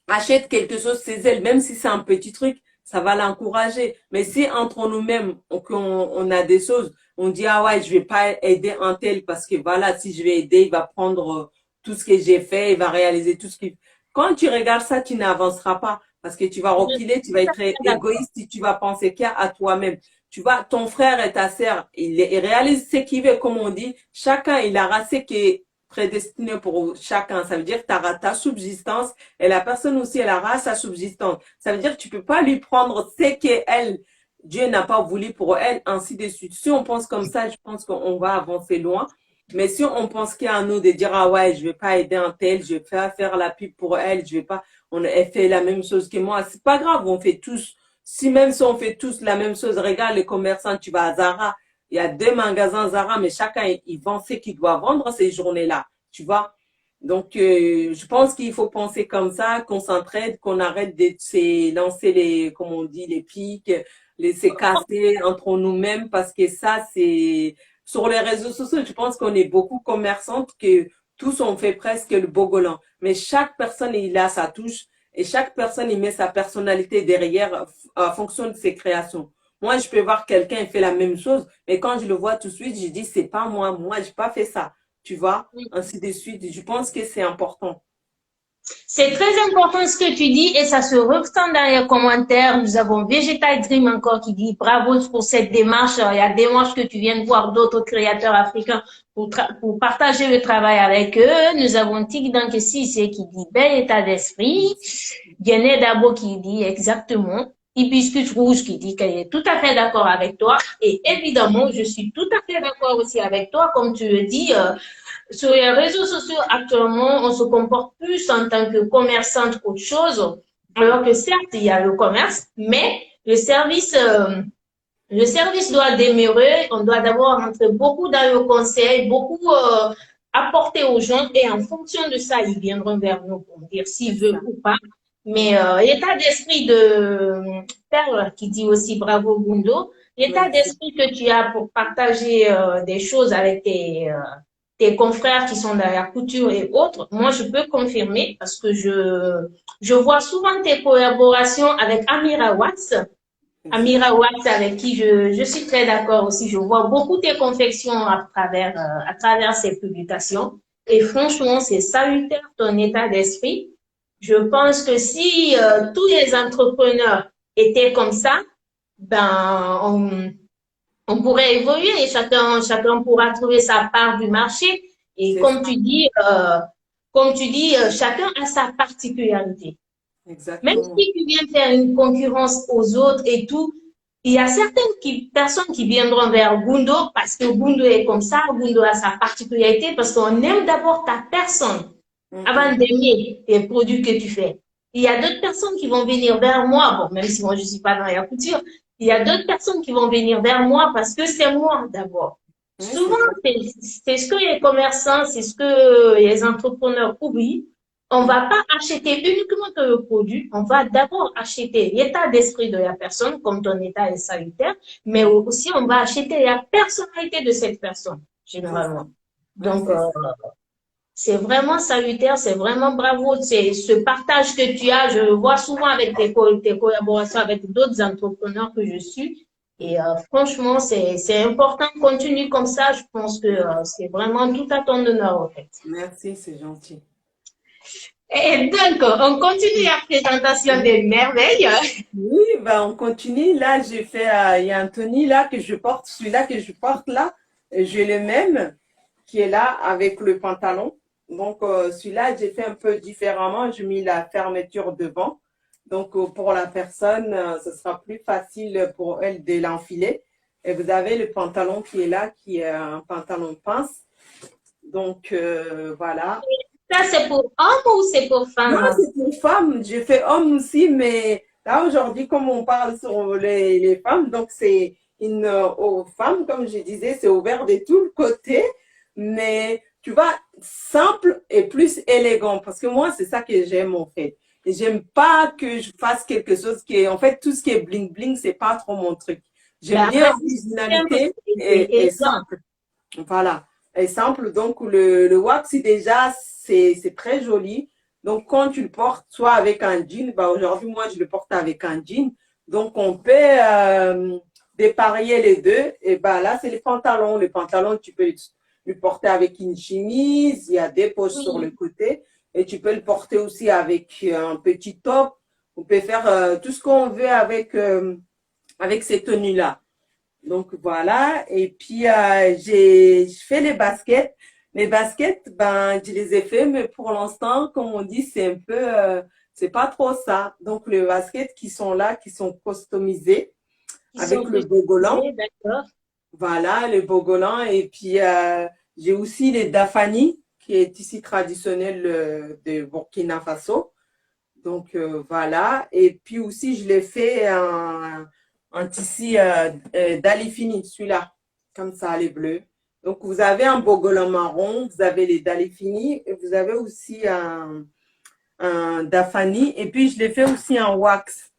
achète quelque chose chez elle, même si c'est un petit truc, ça va l'encourager. Mais si entre nous-mêmes, on a des choses, on dit, ah ouais, je vais pas aider un tel parce que voilà, si je vais aider, il va prendre tout ce que j'ai fait, il va réaliser tout ce qu'il... Quand tu regardes ça, tu n'avanceras pas parce que tu vas Je suis reculer, tu vas tout à être fait d'accord. égoïste si tu vas penser qu'à toi-même. Tu vois, ton frère et ta sœur, il réalise ce qu'il veut, comme on dit. Chacun, il aura ce qui est prédestiné pour chacun. Ça veut dire que tu auras ta subsistance et la personne aussi, elle aura sa subsistance. Ça veut dire que tu peux pas lui prendre ce qu'elle, Dieu n'a pas voulu pour elle, ainsi de suite. Si on pense comme ça, je pense qu'on va avancer loin. Mais si on pense qu'il y a à nous de dire, ah ouais, je vais pas aider un tel, je vais pas faire la pub pour elle, je vais pas, elle fait la même chose que moi. C'est pas grave, on fait tous. Si même si on fait tous la même chose, regarde les commerçants, tu vas à Zara, il y a 2 magasins Zara, mais chacun, il vend ce qu'il doit vendre ces journées-là. Tu vois? Donc, je pense qu'il faut penser comme ça, qu'on s'entraide, qu'on arrête de se lancer les, comme on dit, les pics, les se casser entre nous-mêmes, parce que ça, c'est, sur les réseaux sociaux, je pense qu'on est beaucoup commerçantes, que tous on fait presque le bogolan. Mais chaque personne, il a sa touche, et chaque personne, il met sa personnalité derrière en fonction de ses créations. Moi, je peux voir quelqu'un fait la même chose, mais quand je le vois tout de suite, je dis, c'est pas moi, j'ai pas fait ça. Tu vois? Ainsi de suite. Je pense que c'est important. C'est très important ce que tu dis et ça se ressent dans les commentaires. Nous avons Vegetal Dream encore qui dit bravo pour cette démarche. Il y a des démarche que tu viens de voir d'autres créateurs africains pour partager le travail avec eux. Nous avons Tig Dankessi qui dit bel état d'esprit. Guéné Dabo qui dit exactement. Hibiscus Rouge qui dit qu'elle est tout à fait d'accord avec toi. Et évidemment, je suis tout à fait d'accord aussi avec toi. Comme tu le dis, sur les réseaux sociaux, actuellement, on se comporte plus en tant que commerçante qu'autre chose. Alors que certes, il y a le commerce, mais le service doit demeurer. On doit d'abord rentrer beaucoup dans le conseil, beaucoup apporter aux gens et en fonction de ça, ils viendront vers nous pour dire C'est s'ils veulent ça. ou pas. Mais l'état d'esprit de Perle qui dit aussi bravo Gundo, l'état Merci. d'esprit que tu as pour partager des choses avec tes confrères qui sont dans la couture et autres, moi je peux confirmer parce que je vois souvent tes collaborations avec Amira Watts. Amira Exactement. Watts avec qui je suis très d'accord aussi. Je vois beaucoup tes confections à travers ces publications. Et franchement, c'est salutaire ton état d'esprit. Je pense que si tous les entrepreneurs étaient comme ça, ben on pourrait évoluer et chacun pourra trouver sa part du marché. Et C'est ça. comme tu dis, chacun a sa particularité. Même Exactement. si tu viens faire une concurrence aux autres et tout, il y a personnes qui viendront vers Gundo parce que Gundo est comme ça, Gundo a sa particularité, parce qu'on aime d'abord ta personne avant Mhm. d'aimer les produits que tu fais. Il y a d'autres personnes qui vont venir vers moi, bon, même si moi je ne suis pas dans la couture, il y a d'autres personnes qui vont venir vers moi parce que c'est moi d'abord. Oui, Souvent, c'est ça. c'est ce que les commerçants, c'est ce que les entrepreneurs oublient. On Mhm. va pas acheter uniquement que le produit, on va d'abord acheter l'état d'esprit de la personne, comme ton état est salutaire, mais aussi on va acheter la personnalité de cette personne, C'est ça. généralement. Oui, Donc, c'est ça. c'est vraiment salutaire, c'est vraiment bravo. C'est ce partage que tu as, je le vois souvent avec tes collaborations avec d'autres entrepreneurs que je suis. Et franchement, c'est important. Continue comme ça. Je pense que c'est vraiment tout à ton honneur, en fait. Merci, c'est gentil. Et donc, on continue la présentation des merveilles. Oui, ben on continue. Là, j'ai fait, il y a Anthony là que je porte, celui-là que je porte là, j'ai le même qui est là avec le pantalon. Donc celui-là, j'ai fait un peu différemment. J'ai mis la fermeture devant. Donc pour la personne, ce sera plus facile pour elle de l'enfiler. Et vous avez le pantalon qui est là, qui est un pantalon pince. Donc voilà. Ça, c'est pour homme ou c'est pour Non, femme? c'est une femme. J'ai fait homme aussi, mais là aujourd'hui, comme on parle sur les femmes, donc c'est une aux femmes, comme je disais, c'est ouvert de tous les côtés, mais tu vois, simple et plus élégant, parce que moi, c'est ça que j'aime en fait. Et j'aime pas que je fasse quelque chose qui est, en fait, tout ce qui est bling bling, c'est pas trop mon truc. J'aime Ben, bien simple originalité et et élégant. simple. Voilà. Exemple, donc le wax, déjà, c'est très joli. Donc, quand tu le portes, soit avec un jean, bah aujourd'hui, moi, je le porte avec un jean. Donc, on peut dépareiller les deux. Et bah là, c'est les pantalons. Les pantalons, tu peux le porter avec une chemise. Il y a des poches sur le Oui. côté. Et tu peux le porter aussi avec un petit top. On peut faire tout ce qu'on veut avec ces tenues-là. Donc voilà, et puis je fais les baskets. Les baskets, ben je les ai fait, mais pour l'instant, comme on dit, c'est un peu, c'est pas trop ça. Donc les baskets qui sont là, qui sont customisées Qui avec sont le bogolan, customisés, d'accord. voilà, le bogolan. Et puis j'ai aussi les dafani, qui est ici traditionnel de Burkina Faso. Donc voilà. Et puis aussi, je l'ai fait un tissu d'Alifini, celui-là, comme ça, les bleus. Donc vous avez un bogolan marron, vous avez les d'Alifini et vous avez aussi un d'Afani. Et puis je l'ai fait aussi en wax,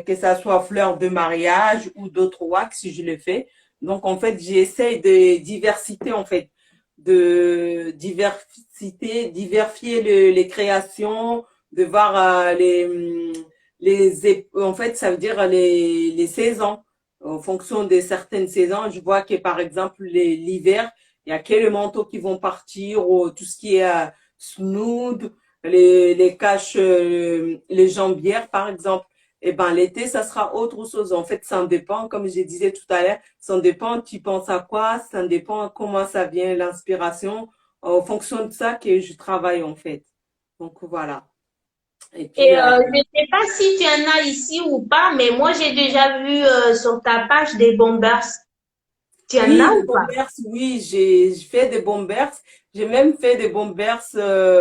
que ça soit fleur de mariage ou d'autres wax, si je le fais. Donc en fait, j'essaie de diversité en fait, de diversité, diversifier les créations, de voir en fait, ça veut dire les saisons. En fonction de certaines saisons, je vois que par exemple l'hiver, il y a que les manteaux qui vont partir, ou tout ce qui est snood, les caches, les jambières par exemple. Et ben l'été, ça sera autre chose. En fait, ça en dépend, comme je disais tout à l'heure, ça en dépend, tu penses à quoi, ça en dépend comment ça vient, l'inspiration. En fonction de ça que je travaille en fait. Donc voilà. Et puis, Et je ne sais pas si tu en as ici ou pas, mais moi j'ai déjà vu sur ta page des bombers. Tu en oui, as les ou pas? bombers, oui, j'ai fait des bombers. J'ai même fait des bombers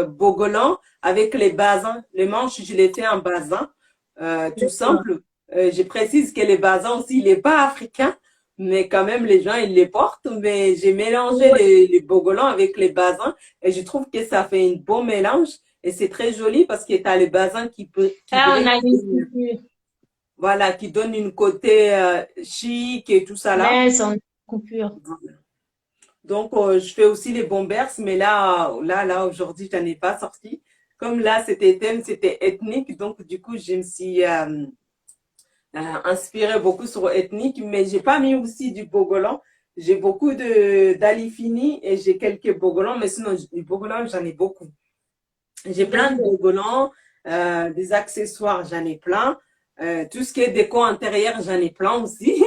Bogolan avec les basins. Les manches, je les fais en basin, tout D'accord. simple. Je précise que les basins aussi, il n'est pas africain, mais quand même, les gens, ils les portent. Mais j'ai mélangé Oui. les Bogolans avec les basins et je trouve que ça fait un bon mélange. Et c'est très joli parce que tu as les basins qui Ah, on brillent, a une coupure. voilà, qui donnent une côté chic et tout ça là. Mince, on a une coupure. Donc, je fais aussi les bombers, mais là, aujourd'hui, je n'en ai pas sorti. Comme là, c'était thème, c'était ethnique. Donc, du coup, je me suis inspirée beaucoup sur ethnique, mais j'ai pas mis aussi du bogolan. J'ai beaucoup d'alifini et j'ai quelques bogolans, mais sinon, du bogolan, j'en ai beaucoup. J'ai plein de D'accord. bogolans, des accessoires, j'en ai plein. Tout ce qui est déco intérieure, j'en ai plein aussi.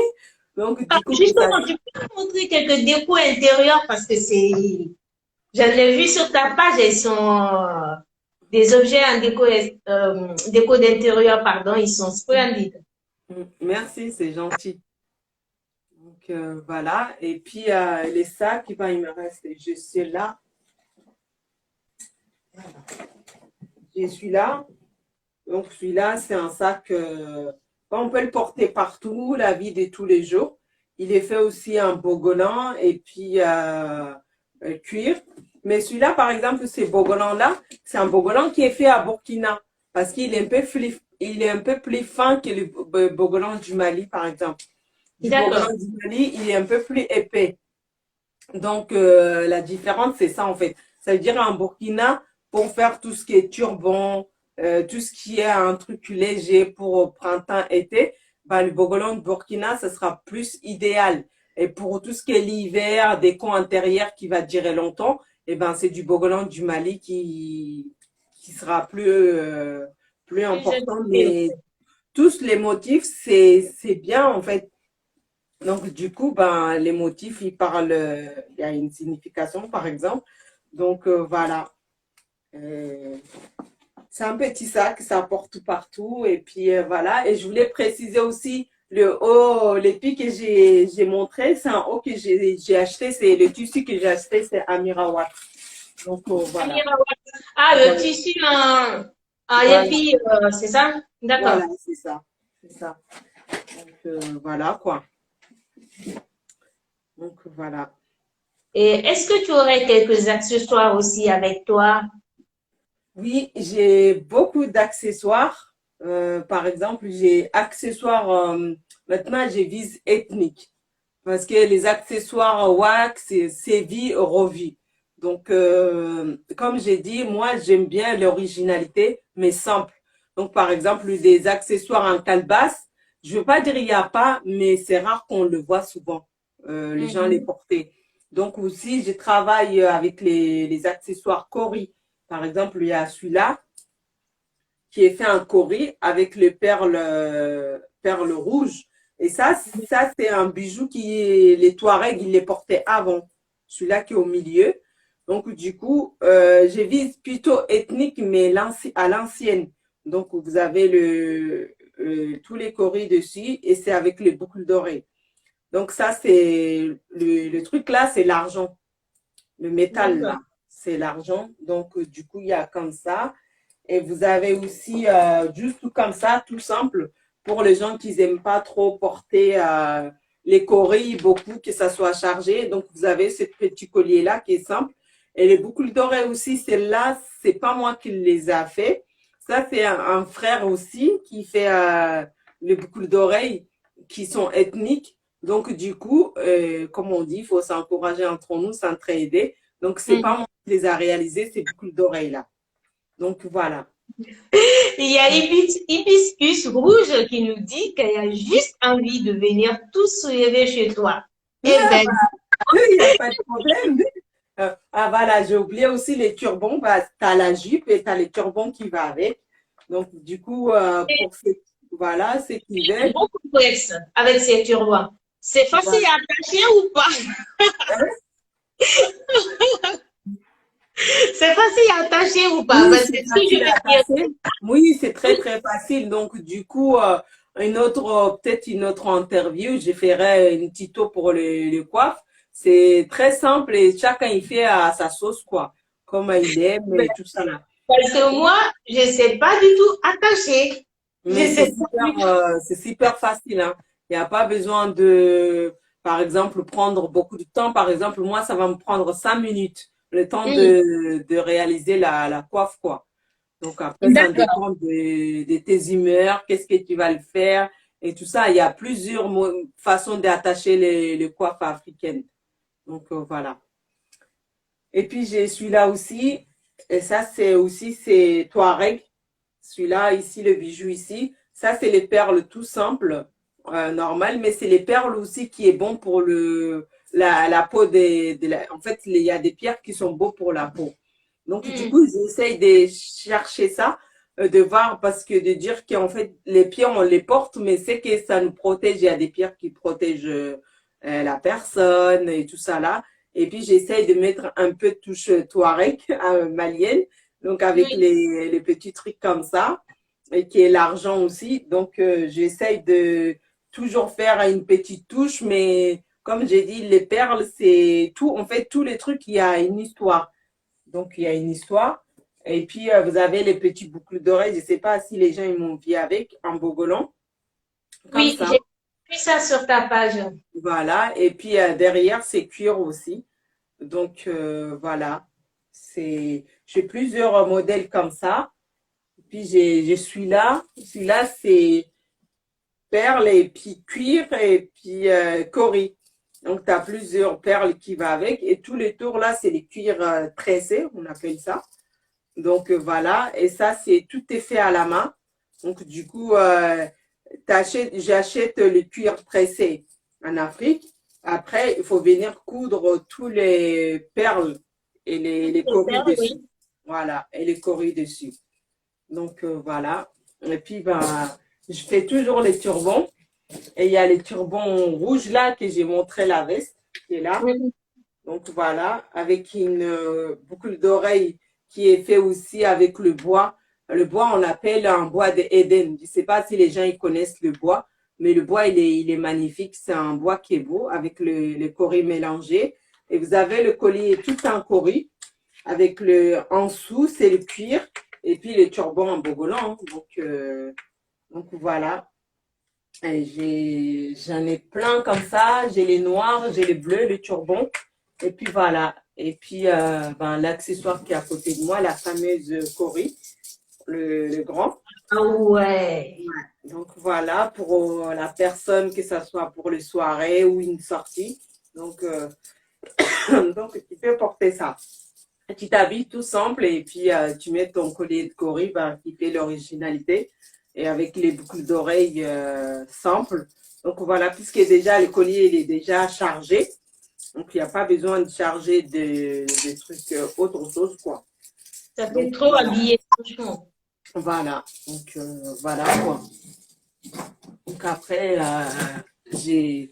Donc, Ah, du coup, que ça. justement, tu peux me montrer quelques décos intérieurs parce que je l'ai vu sur ta page, elles sont des objets en déco d'intérieur, pardon, ils sont splendides. Merci, c'est gentil. Donc voilà. Et puis les sacs, ben, il me reste, je suis là. Je suis là. Donc celui-là, c'est un sac, on peut le porter partout, la vie de tous les jours. Il est fait aussi en bogolan et puis cuir. Mais celui-là, par exemple, ce bogolan-là, c'est un bogolan qui est fait à Burkina parce qu'il est un peu il est un peu plus fin que le bogolan du Mali, par exemple. Du bogolan D'accord. du Mali, il est un peu plus épais. Donc, la différence, c'est ça en fait. Ça veut dire en Burkina, pour faire tout ce qui est turban, tout ce qui est un truc léger pour printemps-été, bah, le bogolan de Burkina, ça sera plus idéal. Et pour tout ce qui est l'hiver, déco intérieure qui va durer longtemps, et ben, c'est du bogolan du Mali qui sera plus Plus jeune. important. Mais tous les motifs, c'est bien en fait. Donc, du coup, ben, les motifs, ils parlent, il y a une signification, par exemple. Donc, voilà. Euh, c'est un petit sac, ça porte partout. Et puis, voilà. Et je voulais préciser aussi le haut, l'épi que j'ai montré, c'est un haut que j'ai acheté. C'est le tissu que j'ai acheté, c'est Amirawat. Donc, voilà. Ah, le Voilà. tissu en Voilà, épi, c'est ça? D'accord. voilà, c'est ça. C'est ça. Donc, voilà, quoi. Donc, voilà. Et est-ce que tu aurais quelques accessoires aussi avec toi? Oui, j'ai beaucoup d'accessoires. Par exemple, j'ai accessoires, maintenant, j'ai vise ethnique. Parce que les accessoires wax, c'est vie, revie. Donc, comme j'ai dit, moi, j'aime bien l'originalité, mais simple. Donc, par exemple, des accessoires en calebasse, je veux pas dire il n'y a pas, mais c'est rare qu'on le voit souvent, les gens les Mhm. porter. Donc, aussi, je travaille avec les accessoires Cori. Par exemple, il y a celui-là qui est fait en Cori avec les perles rouges. Et ça c'est un bijou les Touaregs, ils les portaient avant. Celui-là qui est au milieu. Donc, du coup, je vise plutôt ethnique, mais à l'ancienne. Donc, vous avez tous les coris dessus et c'est avec les boucles dorées. Donc, ça, c'est le truc là, c'est l'argent. Le métal D'accord. là, c'est l'argent. Donc, du coup, il y a comme ça. Et vous avez aussi, juste tout comme ça, tout simple, pour les gens qui n'aiment pas trop porter les corilles, beaucoup, que ça soit chargé. Donc, vous avez ce petit collier-là qui est simple. Et les boucles d'oreilles aussi, celles-là, c'est pas moi qui les a fait. Ça, c'est un frère aussi qui fait les boucles d'oreilles qui sont ethniques. Donc, du coup, comme on dit, il faut s'encourager entre nous, s'entraider. Donc, c'est pas Mhm. moi qui les a réalisées, ces boucles d'oreilles-là. Donc, voilà. Il y a Hibiscus Rouge qui nous dit qu'elle a juste envie de venir tout soulever chez toi. Eh Ah, ben, il n'y a pas de problème. Ah, voilà, j'ai oublié aussi les turbans. Bah, tu as la jupe et tu as les turbans qui vont avec. Donc, du coup, voilà, ceux qui c'est veulent. trop complexe avec ces turbans. C'est facile Voilà. à attacher ou pas? C'est facile à attacher ou pas? Oui, Parce que c'est si je facile veux à dire, passer. Oui, c'est très, très facile. Donc, du coup, peut-être une autre interview, je ferai une tuto pour les coiffes. C'est très simple et chacun il fait à sa sauce, quoi. Comme il aime et tout ça là. parce que moi, je ne sais pas du tout attacher. Je Mais sais pas du tout. c'est super facile, hein. Il n'y a pas besoin de, par exemple, prendre beaucoup de temps. Par exemple, moi, ça va me prendre 5 minutes, le temps de réaliser la coiffe, quoi. Donc après, ça D'accord. dépend de tes humeurs, qu'est-ce que tu vas le faire et tout ça. Il y a plusieurs façons d'attacher les coiffes africaines. Donc voilà. Et puis j'ai celui-là aussi. Et ça, c'est Touareg. Celui-là, ici, le bijou ici. Ça, c'est les perles tout simples, normales, mais c'est les perles aussi qui est bon pour la peau en fait, il y a des pierres qui sont beaux pour la peau. Donc, du coup, j'essaye de chercher ça, de voir, parce que de dire qu'en fait, les pierres, on les porte, mais c'est que ça nous protège. Il y a des pierres qui protègent la personne et tout ça là. Et puis, j'essaye de mettre un peu de touche touareg, malienne, donc avec Oui. les petits trucs comme ça, et qui est l'argent aussi. Donc, j'essaye de toujours faire une petite touche, mais comme j'ai dit, les perles, c'est tout. En fait, tous les trucs, il y a une histoire. Donc, il y a une histoire. Et puis, vous avez les petits boucles d'oreilles. Je ne sais pas si les gens ils m'ont vu avec, en bogolant, comme Oui, ça. j'ai vu ça sur ta page. Voilà. Et puis, derrière, c'est cuir aussi. Donc, voilà. J'ai plusieurs modèles comme ça. Puis, je suis là. Celui-là, c'est perles et puis cuir et puis cori. Donc, tu as plusieurs perles qui vont avec. Et tous les tours, là, c'est les cuirs tressés, on appelle ça. Donc voilà, et ça, tout est fait à la main. Donc du coup, j'achète le cuir pressé en Afrique. Après, il faut venir coudre tous les perles et les coris Super, dessus. oui. Voilà, et les coris dessus. Donc voilà. Et puis, ben, je fais toujours les turbans. Et il y a les turbans rouges là que j'ai montré la veste qui est là. Mhm. Donc voilà, avec une boucle d'oreille qui est fait aussi avec le bois. Le bois, on l'appelle un bois d'Éden. Je ne sais pas si les gens ils connaissent le bois, mais le bois, il est magnifique. C'est un bois qui est beau avec le cori mélangé. Et vous avez le collier tout en cori avec en dessous, c'est le cuir. Et puis le turban en bogolan. Donc voilà. J'en ai plein comme ça. J'ai les noirs, j'ai les bleus, les turbans. Et puis voilà. Et puis ben, l'accessoire qui est à côté de moi, la fameuse Cori, le grand. Ah ouais. Donc voilà, pour la personne, que ce soit pour les soirées ou une sortie. Donc, donc tu peux porter ça. Tu t'habilles tout simple et puis tu mets ton collier de gorille qui fait l'originalité et avec les boucles d'oreilles simples. Donc voilà, puisque déjà le collier il est déjà chargé, donc il n'y a pas besoin de charger des trucs autre chose quoi. Ça fait Donc trop habillé, franchement. voilà, donc voilà quoi. Donc après j'ai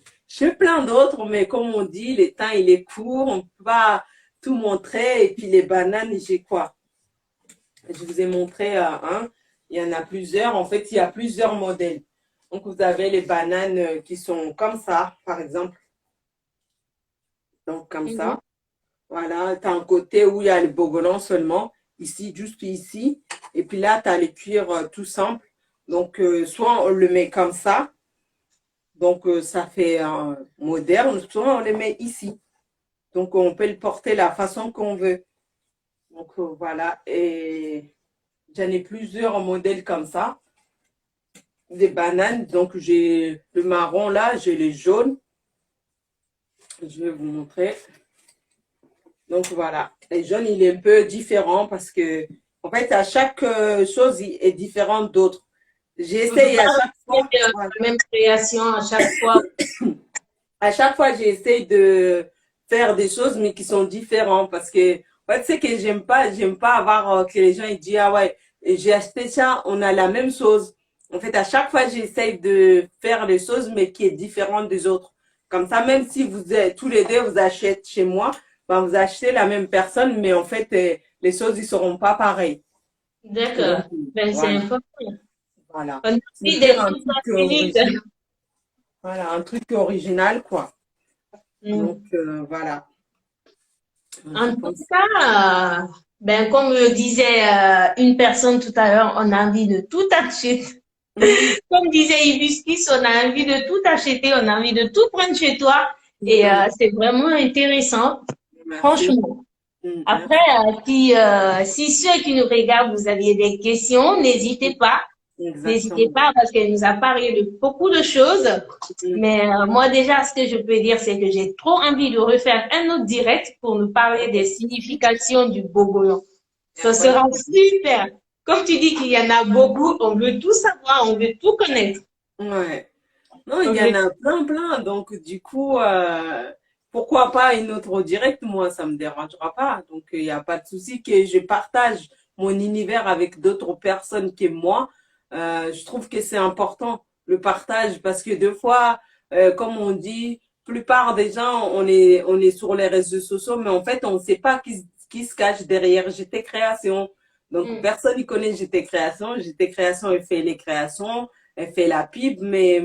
plein d'autres, mais comme on dit, le temps il est court, on peut pas tout montrer et puis les bananes j'ai quoi? Je vous ai montré un. Il y en a plusieurs. En fait, il y a plusieurs modèles. Donc, vous avez les bananes qui sont comme ça, par exemple. Donc, comme Mhm. ça. Voilà. Tu as un côté où il y a le bogolan seulement. Ici, juste ici. Et puis là, tu as les cuirs tout simples. Donc, soit on le met comme ça. Donc, ça fait moderne. Soit on le met ici. Donc, on peut le porter la façon qu'on veut. Donc, voilà. Et j'en ai plusieurs modèles comme ça. Des bananes. Donc, j'ai le marron là, j'ai les jaunes. Je vais vous montrer. Donc, voilà. Les jaunes, il est un peu différent parce que, en fait, à chaque chose il est différente d'autres. On peut J'essaye pas à chaque fois. faire Voilà. la même création à chaque fois. À chaque fois, j'essaye de faire des choses, mais qui sont différentes parce que, ouais, tu sais que j'aime pas avoir que les gens ils disent, ah ouais, j'ai acheté ça, on a la même chose. En fait, à chaque fois, j'essaye de faire les choses, mais qui est différente des autres. Comme ça, même si vous êtes tous les deux, vous achetez chez moi, ben, vous achetez la même personne, mais en fait, les choses, ils seront pas pareilles. Donc, D'accord. Ben, c'est voilà, important. voilà. On a De aussi faire des un trucs truc uniques. original. Voilà, un truc original, quoi. Donc, Mm. voilà. Je En tout pense. cas, ben, comme le disait une personne tout à l'heure, on a envie de tout acheter. Oui, Comme disait Hibiscus, on a envie de tout acheter, on a envie de tout prendre chez toi. Et oui, c'est vraiment intéressant, merci. franchement. Après, Merci. si ceux qui nous regardent, vous aviez des questions, n'hésitez pas. N'hésitez Exactement. pas parce qu'elle nous a parlé de beaucoup de choses. Mm. Mais moi, déjà, ce que je peux dire, c'est que j'ai trop envie de refaire un autre direct pour nous Y a parler pas des de souci. significations du bogolan. Y a Ce pas de sera souci. super. Comme tu dis qu'il y en a beaucoup, on veut tout savoir, on veut tout connaître. Ouais. Non, il On y en veut... a plein, plein. Donc, du coup, pourquoi pas une autre direct? Moi, ça me dérangera pas. Donc, il n'y a pas de souci que je partage mon univers avec d'autres personnes que moi. Je trouve que c'est important, le partage, parce que des fois, comme on dit, plupart des gens, on est sur les réseaux sociaux, mais en fait, on ne sait pas qui se cache derrière GT Création. Donc, Hmm. personne ne connaît GT Création. GT Création, elle fait les créations, elle fait la pub, mais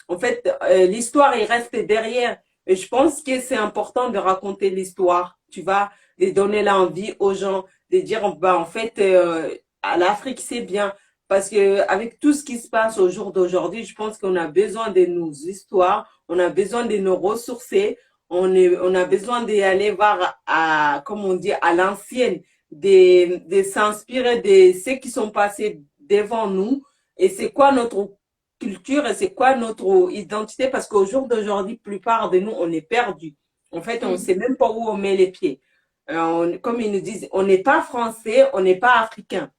en fait, l'histoire, il reste derrière. Et je pense que c'est important de raconter l'histoire. Tu vas de donner l'envie aux gens de dire, bah, en fait, à l'Afrique, c'est bien. Parce que avec tout ce qui se passe au jour d'aujourd'hui, je pense qu'on a besoin de nos histoires, on a besoin de nos ressourcer, on a besoin d'aller voir à, comme on dit, à l'ancienne, de s'inspirer de ceux qui sont passés devant nous et c'est quoi notre culture et c'est quoi notre identité parce qu'au jour d'aujourd'hui, la plupart de nous, on est perdus. En fait, on ne Hmm. sait même pas où on met les pieds. Comme ils nous disent, on n'est pas français, on n'est pas africain.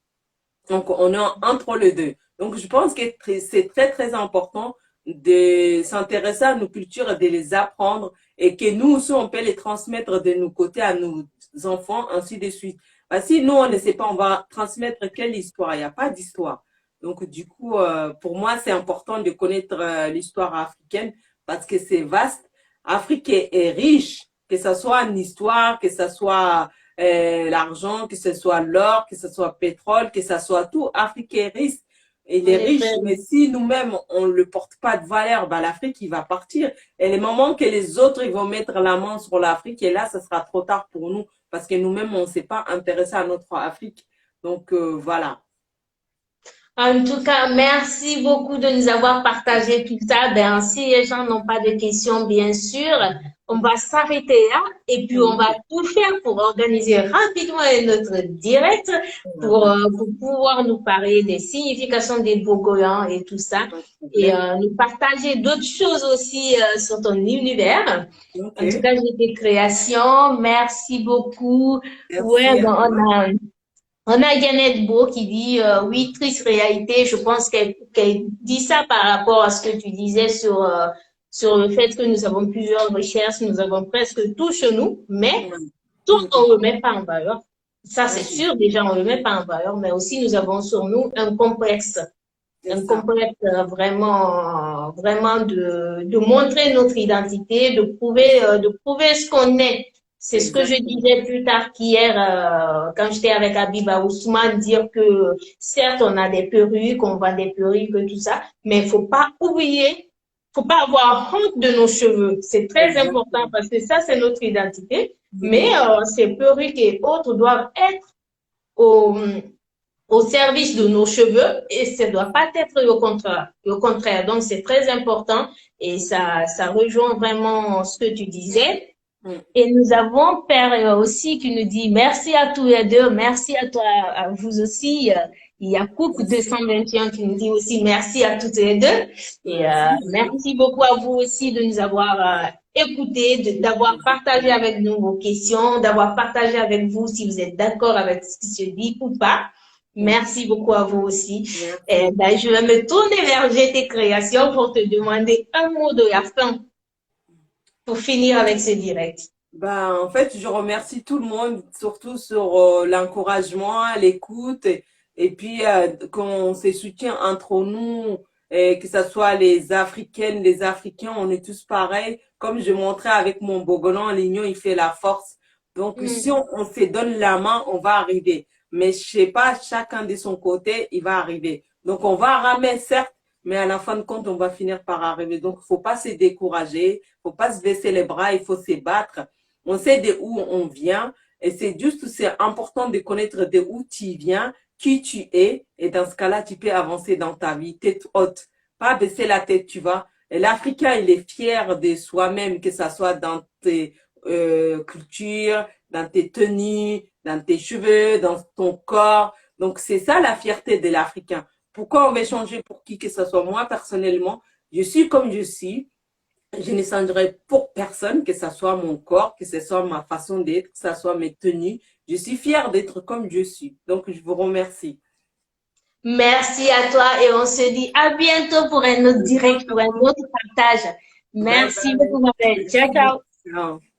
Donc, on est entre les deux. Donc, je pense que c'est très, très important de s'intéresser à nos cultures et de les apprendre et que nous aussi, on peut les transmettre de nos côtés à nos enfants, ainsi de suite. Parce que si nous, on ne sait pas, on va transmettre quelle histoire? Il n'y a pas d'histoire. Donc, du coup, pour moi, c'est important de connaître l'histoire africaine parce que c'est vaste. Afrique est riche, que ce soit en histoire, que ce soit l'argent, que ce soit l'or, que ce soit pétrole, que ce soit tout. Afrique est riche. Il En est effet, riche, mais si nous-mêmes, on ne le porte pas de valeur, ben, l'Afrique, il va partir. Et les moments que les autres, ils vont mettre la main sur l'Afrique, et là, ce sera trop tard pour nous, parce que nous-mêmes, on ne s'est pas intéressé à notre Afrique. Donc, voilà. En tout cas, merci beaucoup de nous avoir partagé tout ça. Ben, si les gens n'ont pas de questions, bien sûr, on va s'arrêter là et puis on va Ok, tout faire pour organiser rapidement un autre direct on n'a pas de pour pouvoir nous parler des significations des Bogoyans et tout ça pas de et problème. nous partager d'autres choses aussi sur ton univers. Ok, En tout cas, j'ai tes créations. Merci beaucoup. Ouais, merci à ben, toi. on a Yannet Beau qui dit oui, triste réalité. Je pense qu'elle dit ça par rapport à ce que tu disais sur le fait que nous avons plusieurs recherches, nous avons presque tout chez nous, mais Ouais. tout Mm, on ne remet pas en valeur. Ça, c'est ok, sûr, déjà, on ne remet pas en valeur, mais aussi nous avons sur nous c'est un ça. complexe vraiment de montrer notre identité, de prouver ce qu'on est. C'est ce que je Exactement. disais plus tard qu'hier, quand j'étais avec Abiba Ousmane, dire que certes, on a des perruques, on vend des perruques et tout ça, mais faut pas avoir honte de nos cheveux. C'est très important Exactement. parce que ça, c'est notre identité. Mais Mhm. ces perruques et autres doivent être au, au service de nos cheveux et ça ne doit pas être au contraire. Au contraire. Donc, c'est très important et ça rejoint vraiment ce que tu disais. Mm. Et nous avons Père aussi qui nous dit merci à tous les deux, merci à toi, à vous aussi. Il y a Coupe Merci. 221 qui nous dit aussi merci à toutes les deux. Et Merci. merci beaucoup à vous aussi de nous avoir écoutés, d'avoir partagé Exactement. avec nous vos questions, d'avoir partagé avec vous si vous êtes d'accord avec ce qui se dit ou pas. Mm. Merci beaucoup à vous aussi. Et Merci. ben, je vais me tourner vers GT Création pour te demander un mot de la fin pour finir avec ce direct. Ben, en fait, je remercie tout le monde, surtout sur l'encouragement, l'écoute, et puis qu'on se soutient entre nous, et que ce soit les Africaines, les Africains, on est tous pareils. Comme je montrais avec mon Bogolan, l'union, il fait la force. Donc, si Mm. on se donne la main, on va arriver. Mais je sais pas, chacun de son côté, il va arriver. Donc, on va ramer, certes, mais à la fin de compte, on va finir par arriver. Donc, il faut pas se décourager, faut pas se baisser les bras, il faut se battre. On sait de où on vient et c'est juste, c'est important de connaître de où tu viens, qui tu es et dans ce cas-là, tu peux avancer dans ta vie, tête haute, pas baisser la tête, tu vois. Et l'Africain, il est fier de soi-même, que ça soit dans tes cultures, dans tes tenues, dans tes cheveux, dans ton corps. Donc, c'est ça la fierté de l'Africain. Pourquoi on va changer pour qui que ce soit? Moi, personnellement, je suis comme je suis. Je ne changerai pour personne, que ce soit mon corps, que ce soit ma façon d'être, que ce soit mes tenues. Je suis fière d'être comme je suis. Donc, je vous remercie. Merci à toi et on se dit à bientôt pour un autre direct, pour un autre partage. Bye Merci bye. beaucoup, ma belle. Ciao, Merci. ciao. Ciao.